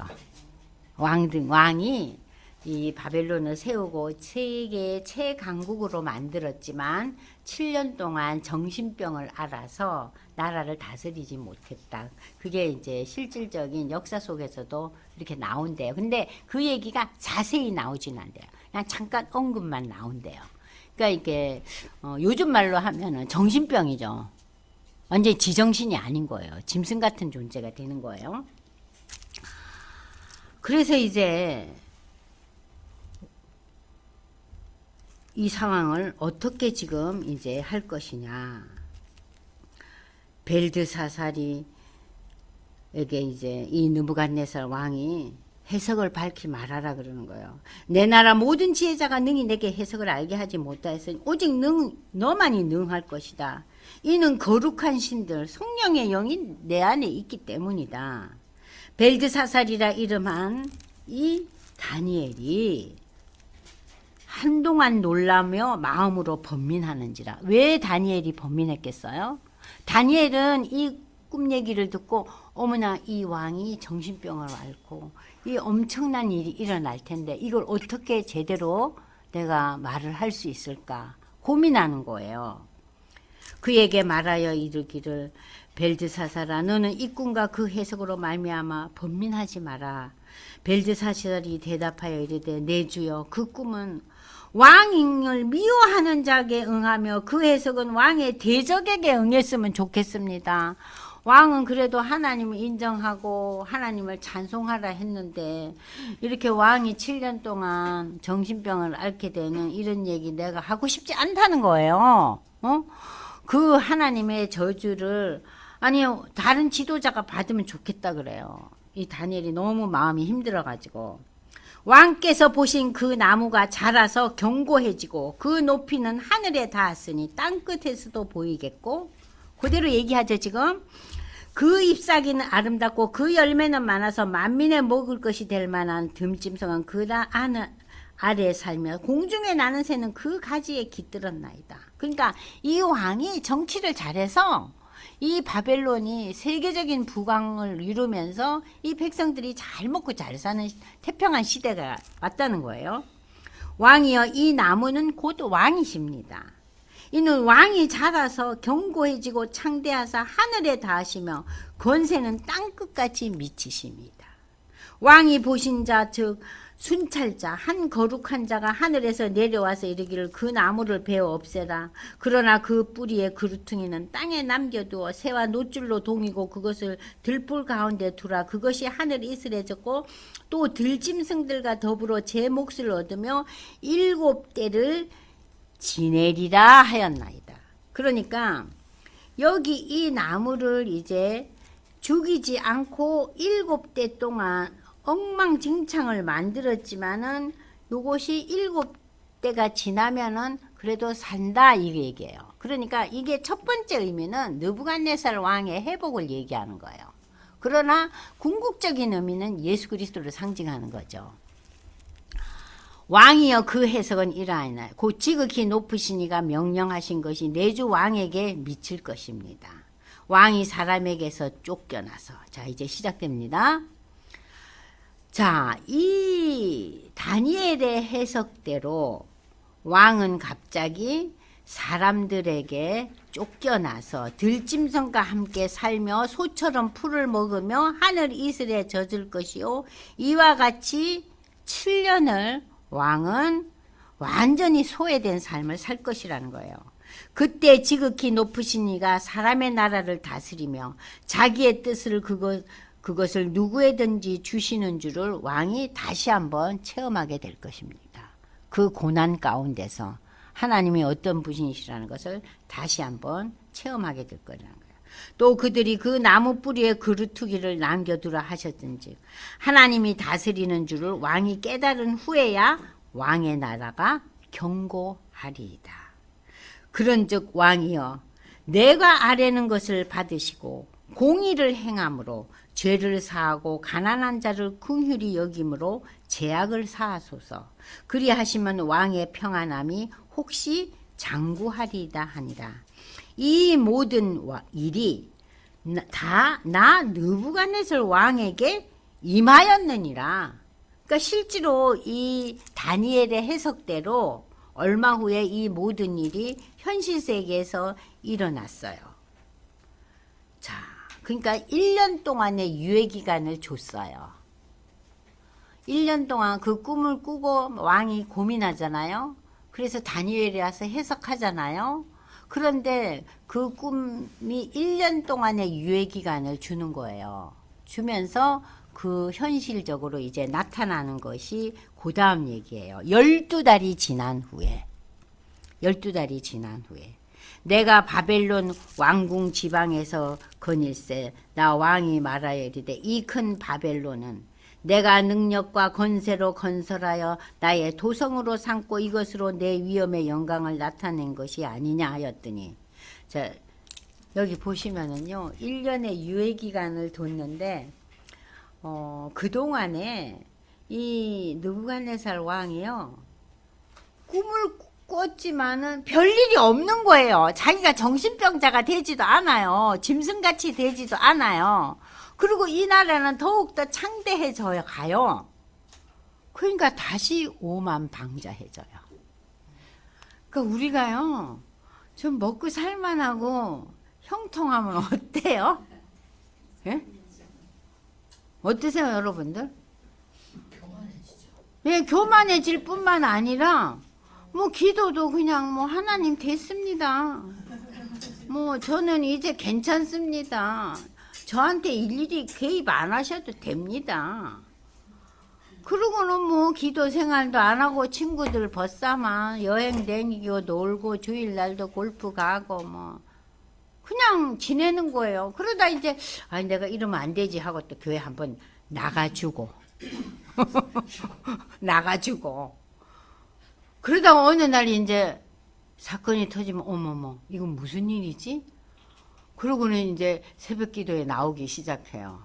Speaker 1: 왕이 이 바벨론을 세우고 세계의 최강국으로 만들었지만 7년 동안 정신병을 앓아서 나라를 다스리지 못했다. 그게 이제 실질적인 역사 속에서도 이렇게 나온대요. 근데 그 얘기가 자세히 나오진 않대요. 그냥 잠깐 언급만 나온대요. 그러니까 이게 요즘 말로 하면은 정신병이죠. 완전히 지정신이 아닌 거예요. 짐승 같은 존재가 되는 거예요. 그래서 이제 이 상황을 어떻게 지금 이제 할 것이냐. 벨드사살이 에게 이제 이 느부갓네살 왕이 해석을 밝히 말하라 그러는 거예요. 내 나라 모든 지혜자가 능히 내게 해석을 알게 하지 못하였으니 오직 너만이 능할 것이다. 이는 거룩한 신들 성령의 영이 내 안에 있기 때문이다. 벨드사살이라 이름한 이 다니엘이 한동안 놀라며 마음으로 번민하는지라. 왜 다니엘이 번민했겠어요? 다니엘은 이 꿈 얘기를 듣고 어머나 이 왕이 정신병을 앓고 이 엄청난 일이 일어날 텐데 이걸 어떻게 제대로 내가 말을 할 수 있을까 고민하는 거예요. 그에게 말하여 이르기를 벨드사살아 너는 이 꿈과 그 해석으로 말미암아 번민하지 마라. 벨드사살이 대답하여 이르되 내 주여 그 꿈은 왕을 미워하는 자에게 응하며 그 해석은 왕의 대적에게 응했으면 좋겠습니다. 왕은 그래도 하나님을 인정하고 하나님을 찬송하라 했는데 이렇게 왕이 7년 동안 정신병을 앓게 되는 이런 얘기 내가 하고 싶지 않다는 거예요. 그 하나님의 저주를 아니 다른 지도자가 받으면 좋겠다 그래요. 이 다니엘이 너무 마음이 힘들어가지고 왕께서 보신 그 나무가 자라서 견고해지고 그 높이는 하늘에 닿았으니 땅끝에서도 보이겠고 그대로 얘기하죠 지금. 그 잎사귀는 아름답고 그 열매는 많아서 만민의 먹을 것이 될 만한 듬짐승은 그 아래 살며 공중에 나는 새는 그 가지에 깃들었나이다. 그러니까 이 왕이 정치를 잘해서 이 바벨론이 세계적인 부강을 이루면서 이 백성들이 잘 먹고 잘 사는 태평한 시대가 왔다는 거예요. 왕이여 이 나무는 곧 왕이십니다. 이는 왕이 자라서 견고해지고 창대하사 하늘에 닿으시며 권세는 땅끝까지 미치십니다. 왕이 보신 자 즉 순찰자 한 거룩한 자가 하늘에서 내려와서 이르기를 그 나무를 베어 없애라. 그러나 그 뿌리의 그루퉁이는 땅에 남겨두어 새와 노줄로 동이고 그것을 들불 가운데 두라. 그것이 하늘 이슬에 젖고 또 들짐승들과 더불어 제 몫을 얻으며 7대를 지내리라 하였나이다. 그러니까 여기 이 나무를 이제 죽이지 않고 7대 동안 엉망진창을 만들었지만은 요것이 7대가 지나면은 그래도 산다 이 얘기예요. 그러니까 이게 첫 번째 의미는 느부갓네살 왕의 회복을 얘기하는 거예요. 그러나 궁극적인 의미는 예수 그리스도를 상징하는 거죠. 왕이여 그 해석은 이러하니라. 곧 지극히 높으신 이가 명령하신 것이 내주 왕에게 미칠 것입니다. 왕이 사람에게서 쫓겨나서. 자, 이제 시작됩니다. 자, 이 다니엘의 해석대로 왕은 갑자기 사람들에게 쫓겨나서 들짐승과 함께 살며 소처럼 풀을 먹으며 하늘 이슬에 젖을 것이요 이와 같이 7년을 왕은 완전히 소외된 삶을 살 것이라는 거예요. 그때 지극히 높으신 이가 사람의 나라를 다스리며 자기의 뜻을 그것을 누구에든지 주시는 줄을 왕이 다시 한번 체험하게 될 것입니다. 그 고난 가운데서 하나님이 어떤 분이시라는 것을 다시 한번 체험하게 될 거라는 거예요. 또 그들이 그 나무 뿌리에 그루터기를 남겨두라 하셨든지 하나님이 다스리는 줄을 왕이 깨달은 후에야 왕의 나라가 견고하리이다. 그런즉 왕이여 내가 아뢰는 것을 받으시고 공의를 행함으로 죄를 사하고 가난한 자를 긍휼히 여김으로 죄악을 사하소서. 그리하시면 왕의 평안함이 혹시 장구하리이다 하니라. 이 모든 일이 다 나 느부갓네살 왕에게 임하였느니라. 그러니까 실제로 이 다니엘의 해석대로 얼마 후에 이 모든 일이 현실 세계에서 일어났어요. 자, 그러니까 1년 동안의 유예 기간을 줬어요. 1년 동안 그 꿈을 꾸고 왕이 고민하잖아요. 그래서 다니엘이 와서 해석하잖아요. 그런데 그 꿈이 1년 동안의 유예 기간을 주는 거예요. 주면서 그 현실적으로 이제 나타나는 것이 그 다음 얘기예요. 12달이 지난 후에. 12달이 지난 후에. 내가 바벨론 왕궁 지방에서 거닐세 나 왕이 말하여 이르되 이 큰 바벨론은 내가 능력과 건세로 건설하여 나의 도성으로 삼고 이것으로 내 위엄의 영광을 나타낸 것이 아니냐 하였더니 자 여기 보시면은요 1년의 유예기간을 뒀는데 그동안에 이 느부갓네살 왕이요 꿈을 꿨지만은 별일이 없는 거예요. 자기가 정신병자가 되지도 않아요. 짐승같이 되지도 않아요. 그리고 이 나라는 더욱더 창대해져 가요. 그러니까 다시 오만방자해져요. 그러니까 우리가요 좀 먹고 살만하고 형통하면 어때요? 예? 어떠세요 여러분들? 예, 교만해질 뿐만 아니라 뭐 기도도 그냥 뭐 하나님 됐습니다. 뭐 저는 이제 괜찮습니다. 저한테 일일이 개입 안 하셔도 됩니다. 그러고는 뭐 기도 생활도 안 하고 친구들 벗삼아 여행 다니고 놀고 주일날도 골프 가고 뭐 그냥 지내는 거예요. 그러다 이제 아니 내가 이러면 안 되지 하고 또 교회 한번 나가주고 나가주고 그러다가 어느 날 이제 사건이 터지면 어머머 이건 무슨 일이지? 그러고는 이제 새벽 기도에 나오기 시작해요.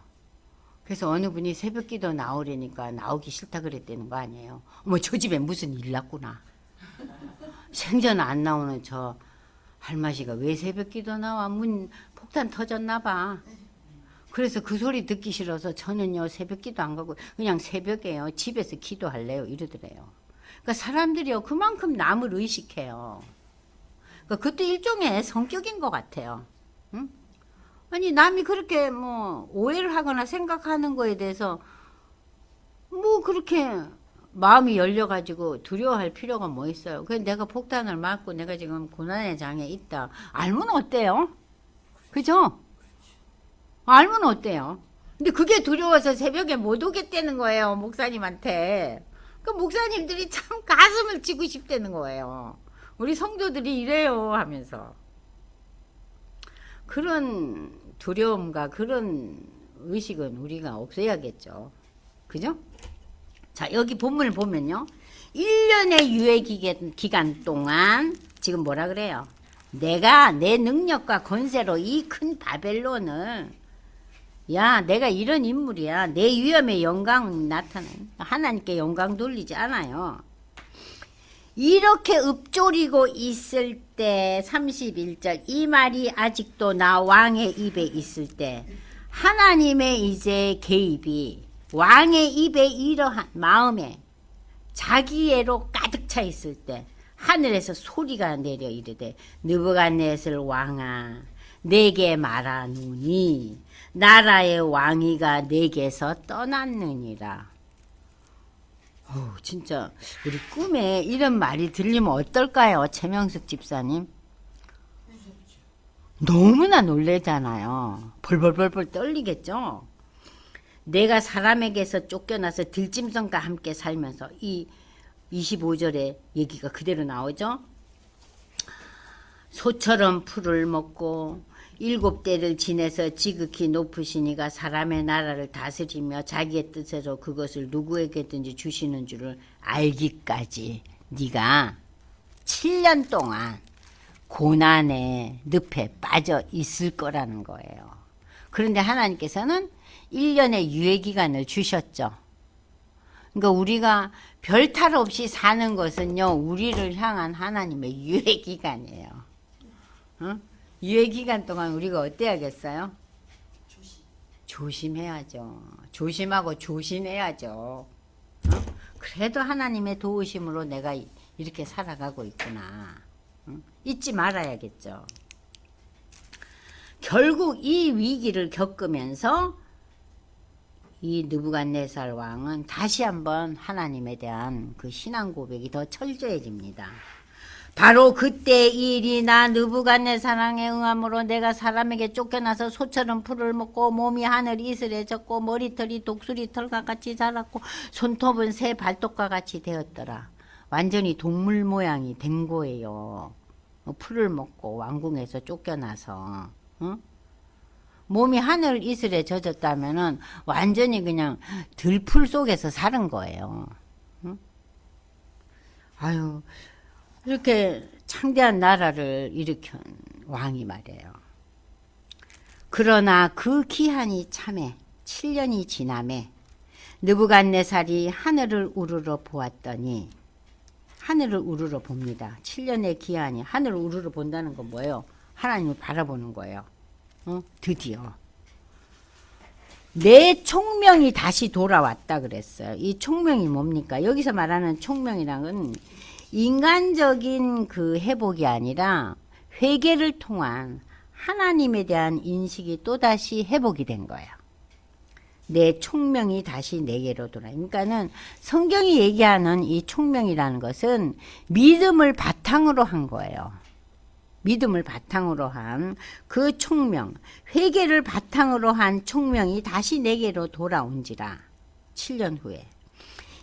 Speaker 1: 그래서 어느 분이 새벽기도 나오려니까 나오기 싫다 그랬다는 거 아니에요. 어머, 저 집에 무슨 일 났구나. 생전 안 나오는 저 할머니가 왜 새벽기도 나와? 문 폭탄 터졌나 봐. 그래서 그 소리 듣기 싫어서 저는요 새벽기도 안 가고 그냥 새벽에요 집에서 기도할래요 이러더래요. 그러니까 사람들이요 그만큼 남을 의식해요. 그러니까 그것도 일종의 성격인 것 같아요. 응? 아니 남이 그렇게 뭐 오해를 하거나 생각하는 거에 대해서 뭐 그렇게 마음이 열려가지고 두려워할 필요가 뭐 있어요. 그래서 내가 폭탄을 맞고 내가 지금 고난의 장에 있다. 알면 어때요? 그죠? 알면 어때요? 근데 그게 두려워서 새벽에 못 오겠다는 거예요, 목사님한테. 그 목사님들이 참 가슴을 치고 싶다는 거예요. 우리 성도들이 이래요 하면서. 그런 두려움과 그런 의식은 우리가 없애야겠죠. 그죠? 자, 여기 본문을 보면요. 1년의 유예 기간 동안 지금 뭐라 그래요? 내가 내 능력과 권세로 이 큰 바벨론을 야, 내가 이런 인물이야. 내 위엄의 영광 나타내. 하나님께 영광 돌리지 않아요. 이렇게 읊조리고 있을 때 31절 이 말이 아직도 나 왕의 입에 있을 때 하나님의 이제 개입이 왕의 입에 이러한 마음에 자기애로 가득 차 있을 때 하늘에서 소리가 내려 이르되 느부갓네살 왕아 내게 말하노니 나라의 왕위가 내게서 떠났느니라. 진짜 우리 꿈에 이런 말이 들리면 어떨까요? 최명숙 집사님. 너무나 놀래잖아요. 벌벌벌벌 떨리겠죠. 내가 사람에게서 쫓겨나서 들짐승과 함께 살면서 이 25절의 얘기가 그대로 나오죠. 소처럼 풀을 먹고 7대를 지내서 지극히 높으신 이가 사람의 나라를 다스리며 자기의 뜻으로 그것을 누구에게든지 주시는 줄을 알기까지 네가 7년 동안 고난의 늪에 빠져 있을 거라는 거예요. 그런데 하나님께서는 1년의 유예기간을 주셨죠. 그러니까 우리가 별 탈 없이 사는 것은요 우리를 향한 하나님의 유예기간이에요. 응? 유예기간 동안 우리가 어때야겠어요? 조심해야죠. 조심하고 조심해야죠. 어? 그래도 하나님의 도우심으로 내가 이렇게 살아가고 있구나. 응? 잊지 말아야겠죠. 결국 이 위기를 겪으면서 이 느부갓네살 왕은 다시 한번 하나님에 대한 그 신앙 고백이 더 철저해집니다. 바로 그때 이 일이 나 느부갓네살왕의 응함으로 내가 사람에게 쫓겨나서 소처럼 풀을 먹고 몸이 하늘 이슬에 젖고 머리털이 독수리 털과 같이 자랐고 손톱은 새 발톱과 같이 되었더라. 완전히 동물 모양이 된 거예요. 풀을 먹고 왕궁에서 쫓겨나서 몸이 하늘 이슬에 젖었다면은 완전히 그냥 들풀 속에서 사는 거예요. 아유. 이렇게 창대한 나라를 일으킨 왕이 말이에요. 그러나 그 기한이 참에 7년이 지남에 느부갓네살이 하늘을 우러러 보았더니 하늘을 우러러 봅니다. 7년의 기한이 하늘을 우러러 본다는 건 뭐예요? 하나님을 바라보는 거예요. 드디어 내 총명이 다시 돌아왔다 그랬어요. 이 총명이 뭡니까? 여기서 말하는 총명이란 건 인간적인 그 회복이 아니라 회개를 통한 하나님에 대한 인식이 또다시 회복이 된 거예요. 내 총명이 다시 내게로 돌아. 그러니까는 성경이 얘기하는 이 총명이라는 것은 믿음을 바탕으로 한 거예요. 믿음을 바탕으로 한 그 총명, 회개를 바탕으로 한 총명이 다시 내게로 돌아온지라. 7년 후에.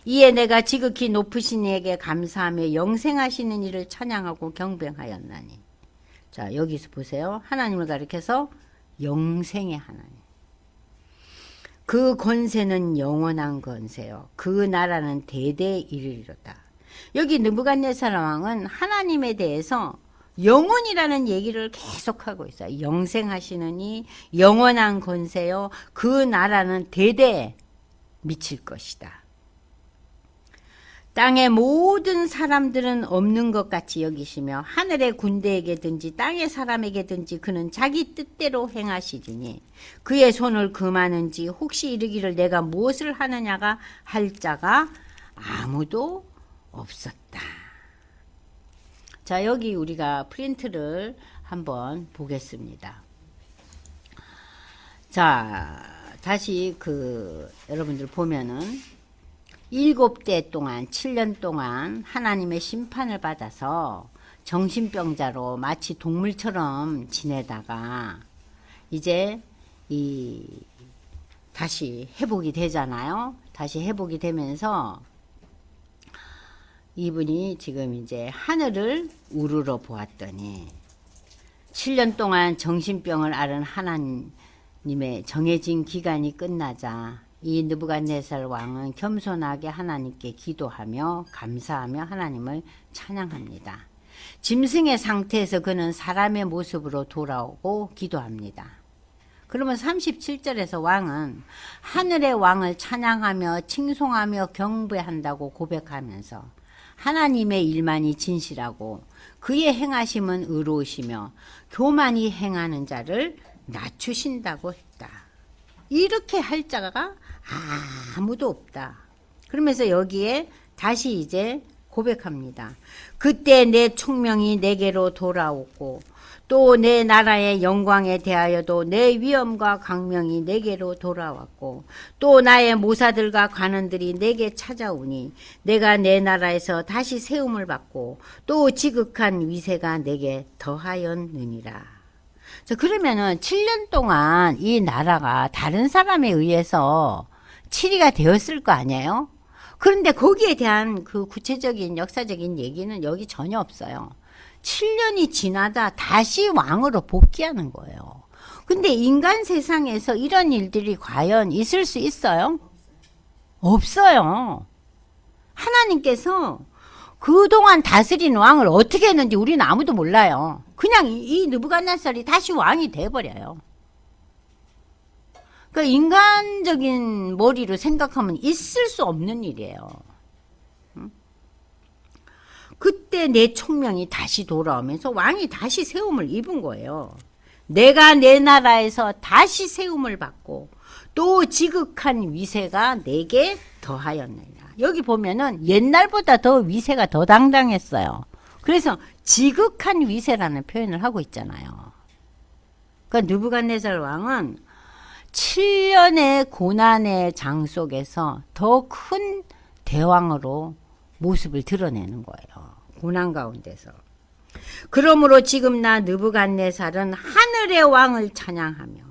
Speaker 1: 이에 내가 지극히 높으신 이에게 감사하며 영생하시는 이를 찬양하고 경배하였나니. 자, 여기서 보세요. 하나님을 가리켜서 영생의 하나님. 그 권세는 영원한 권세요. 그 나라는 대대에 이르리로다. 여기 느부갓네살 왕은 하나님에 대해서 영원이라는 얘기를 계속하고 있어요. 영생하시느니 영원한 권세요. 그 나라는 대대 미칠 것이다. 땅의 모든 사람들은 없는 것 같이 여기시며 하늘의 군대에게든지 땅의 사람에게든지 그는 자기 뜻대로 행하시리니 그의 손을 금하는지 혹시 이르기를 내가 무엇을 하느냐가 할 자가 아무도 없었다. 자, 여기 우리가 프린트를 한번 보겠습니다. 자, 다시 여러분들 보면은 7대 동안 7년 동안 하나님의 심판을 받아서 정신병자로 마치 동물처럼 지내다가 이제 다시 회복이 되잖아요. 다시 회복이 되면서 이분이 지금 이제 하늘을 우러러 보았더니 7년 동안 정신병을 앓은 하나님의 정해진 기간이 끝나자 이 느부갓네살 왕은 겸손하게 하나님께 기도하며 감사하며 하나님을 찬양합니다. 짐승의 상태에서 그는 사람의 모습으로 돌아오고 기도합니다. 그러면 37절에서 왕은 하늘의 왕을 찬양하며 칭송하며 경배한다고 고백하면서 하나님의 일만이 진실하고 그의 행하심은 의로우시며 교만히 행하는 자를 낮추신다고 했다. 이렇게 할 자가 아무도 없다. 그러면서 여기에 다시 이제 고백합니다. 그때 내 총명이 내게로 돌아오고 또 내 나라의 영광에 대하여도 내 위엄과 강명이 내게로 돌아왔고 또 나의 모사들과 관원들이 내게 찾아오니 내가 내 나라에서 다시 세움을 받고 또 지극한 위세가 내게 더하였느니라. 그러면은 7년 동안 이 나라가 다른 사람에 의해서 치리가 되었을 거 아니에요? 그런데 거기에 대한 그 구체적인 역사적인 얘기는 여기 전혀 없어요. 7년이 지나다 다시 왕으로 복귀하는 거예요. 근데 인간 세상에서 이런 일들이 과연 있을 수 있어요? 없어요. 하나님께서 그동안 다스린 왕을 어떻게 했는지 우리는 아무도 몰라요. 그냥 이 느부갓네살이 다시 왕이 돼버려요. 그러니까 인간적인 머리로 생각하면 있을 수 없는 일이에요. 그때 내 총명이 다시 돌아오면서 왕이 다시 세움을 입은 거예요. 내가 내 나라에서 다시 세움을 받고 또 지극한 위세가 내게 더하였느냐. 여기 보면은 옛날보다 더 위세가 더 당당했어요. 그래서 지극한 위세라는 표현을 하고 있잖아요. 그러니까 느부갓네살 왕은 7년의 고난의 장 속에서 더 큰 대왕으로 모습을 드러내는 거예요. 고난 가운데서. 그러므로 지금 나 느부갓네살은 하늘의 왕을 찬양하며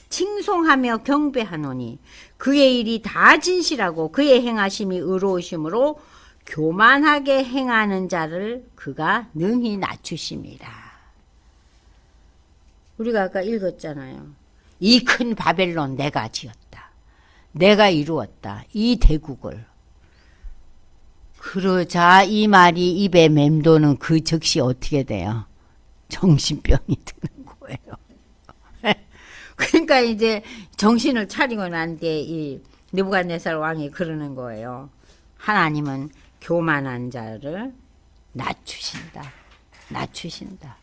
Speaker 1: 칭송하며 경배하노니 그의 일이 다 진실하고 그의 행하심이 의로우심으로 교만하게 행하는 자를 그가 능히 낮추심이라. 우리가 아까 읽었잖아요. 이 큰 바벨론 내가 지었다. 내가 이루었다. 이 대국을. 그러자 이 말이 입에 맴도는 그 즉시 어떻게 돼요? 정신병이 드는 거예요. 그러니까 이제 정신을 차리고 난 뒤에 이 느부갓네살 왕이 그러는 거예요. 하나님은 교만한 자를 낮추신다. 낮추신다.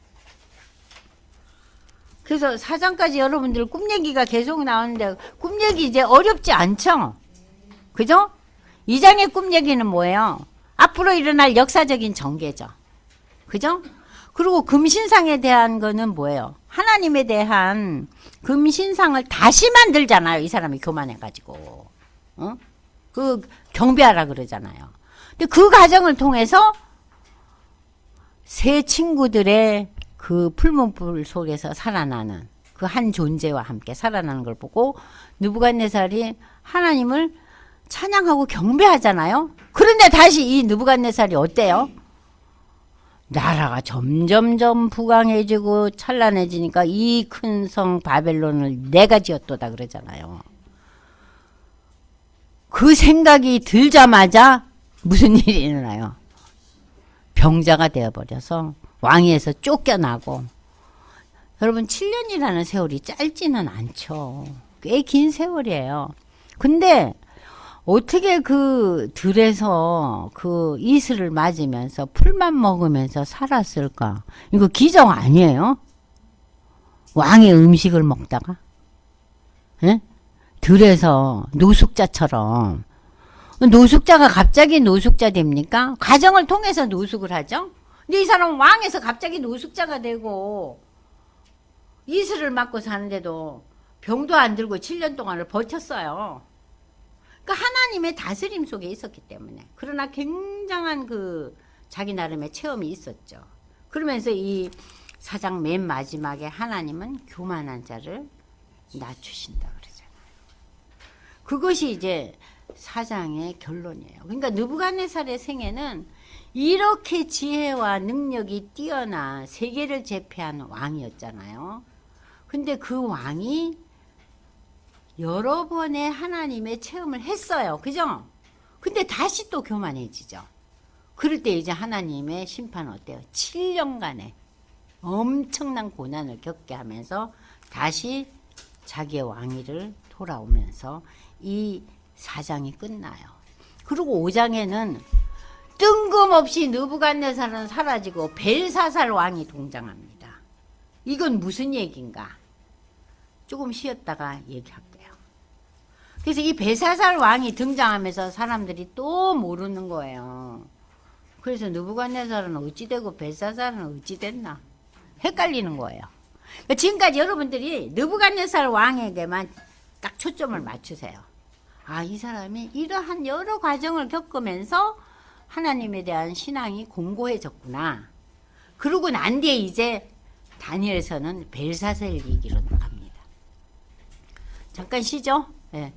Speaker 1: 그래서 4장까지 여러분들 꿈 얘기가 계속 나오는데 꿈 얘기 이제 어렵지 않죠? 그죠? 2장의 꿈 얘기는 뭐예요? 앞으로 일어날 역사적인 전개죠. 그죠? 그리고 금신상에 대한 거는 뭐예요? 하나님에 대한 금신상을 다시 만들잖아요. 이 사람이 교만해가지고. 그 경배하라 그러잖아요. 근데 그 과정을 통해서 세 친구들의 그 풀문불 속에서 살아나는 그 한 존재와 함께 살아나는 걸 보고 느부갓네살이 하나님을 찬양하고 경배하잖아요. 그런데 다시 이 느부갓네살이 어때요? 나라가 점점점 부강해지고 찬란해지니까 이 큰 성 바벨론을 내가 지었도다 그러잖아요. 그 생각이 들자마자 무슨 일이 일어나요? 병자가 되어버려서 왕위에서 쫓겨나고. 여러분 7년이라는 세월이 짧지는 않죠. 꽤 긴 세월이에요. 근데 어떻게 그 들에서 그 이슬을 맞으면서 풀만 먹으면서 살았을까? 이거 기적 아니에요? 왕의 음식을 먹다가? 예? 들에서 노숙자처럼. 노숙자가 갑자기 노숙자 됩니까? 과정을 통해서 노숙을 하죠? 근데 이 사람은 왕에서 갑자기 노숙자가 되고 이슬을 맞고 사는데도 병도 안 들고 7년 동안을 버텼어요. 그러니까 하나님의 다스림 속에 있었기 때문에. 그러나 굉장한 그 자기 나름의 체험이 있었죠. 그러면서 이 4장 맨 마지막에 하나님은 교만한 자를 낮추신다 그러잖아요. 그것이 이제 4장의 결론이에요. 그러니까 느부갓네살의 생애는 이렇게 지혜와 능력이 뛰어나 세계를 제패한 왕이었잖아요. 근데 그 왕이 여러 번의 하나님의 체험을 했어요. 그죠? 근데 다시 또 교만해지죠. 그럴 때 이제 하나님의 심판은 어때요? 7년간의 엄청난 고난을 겪게 하면서 다시 자기의 왕위를 돌아오면서 이 4장이 끝나요. 그리고 5장에는 뜬금없이 느부갓네살은 사라지고 벨사살 왕이 등장합니다. 이건 무슨 얘기인가? 조금 쉬었다가 얘기할게요. 그래서 이 벨사살 왕이 등장하면서 사람들이 또 모르는 거예요. 그래서 느부갓네살은 어찌 되고 벨사살은 어찌 됐나? 헷갈리는 거예요. 그러니까 지금까지 여러분들이 느부갓네살 왕에게만 딱 초점을 맞추세요. 아, 이 사람이 이러한 여러 과정을 겪으면서 하나님에 대한 신앙이 공고해졌구나. 그러고 난 뒤에 이제 다니엘서는 벨사살 얘기로 나갑니다. 잠깐 쉬죠? 네.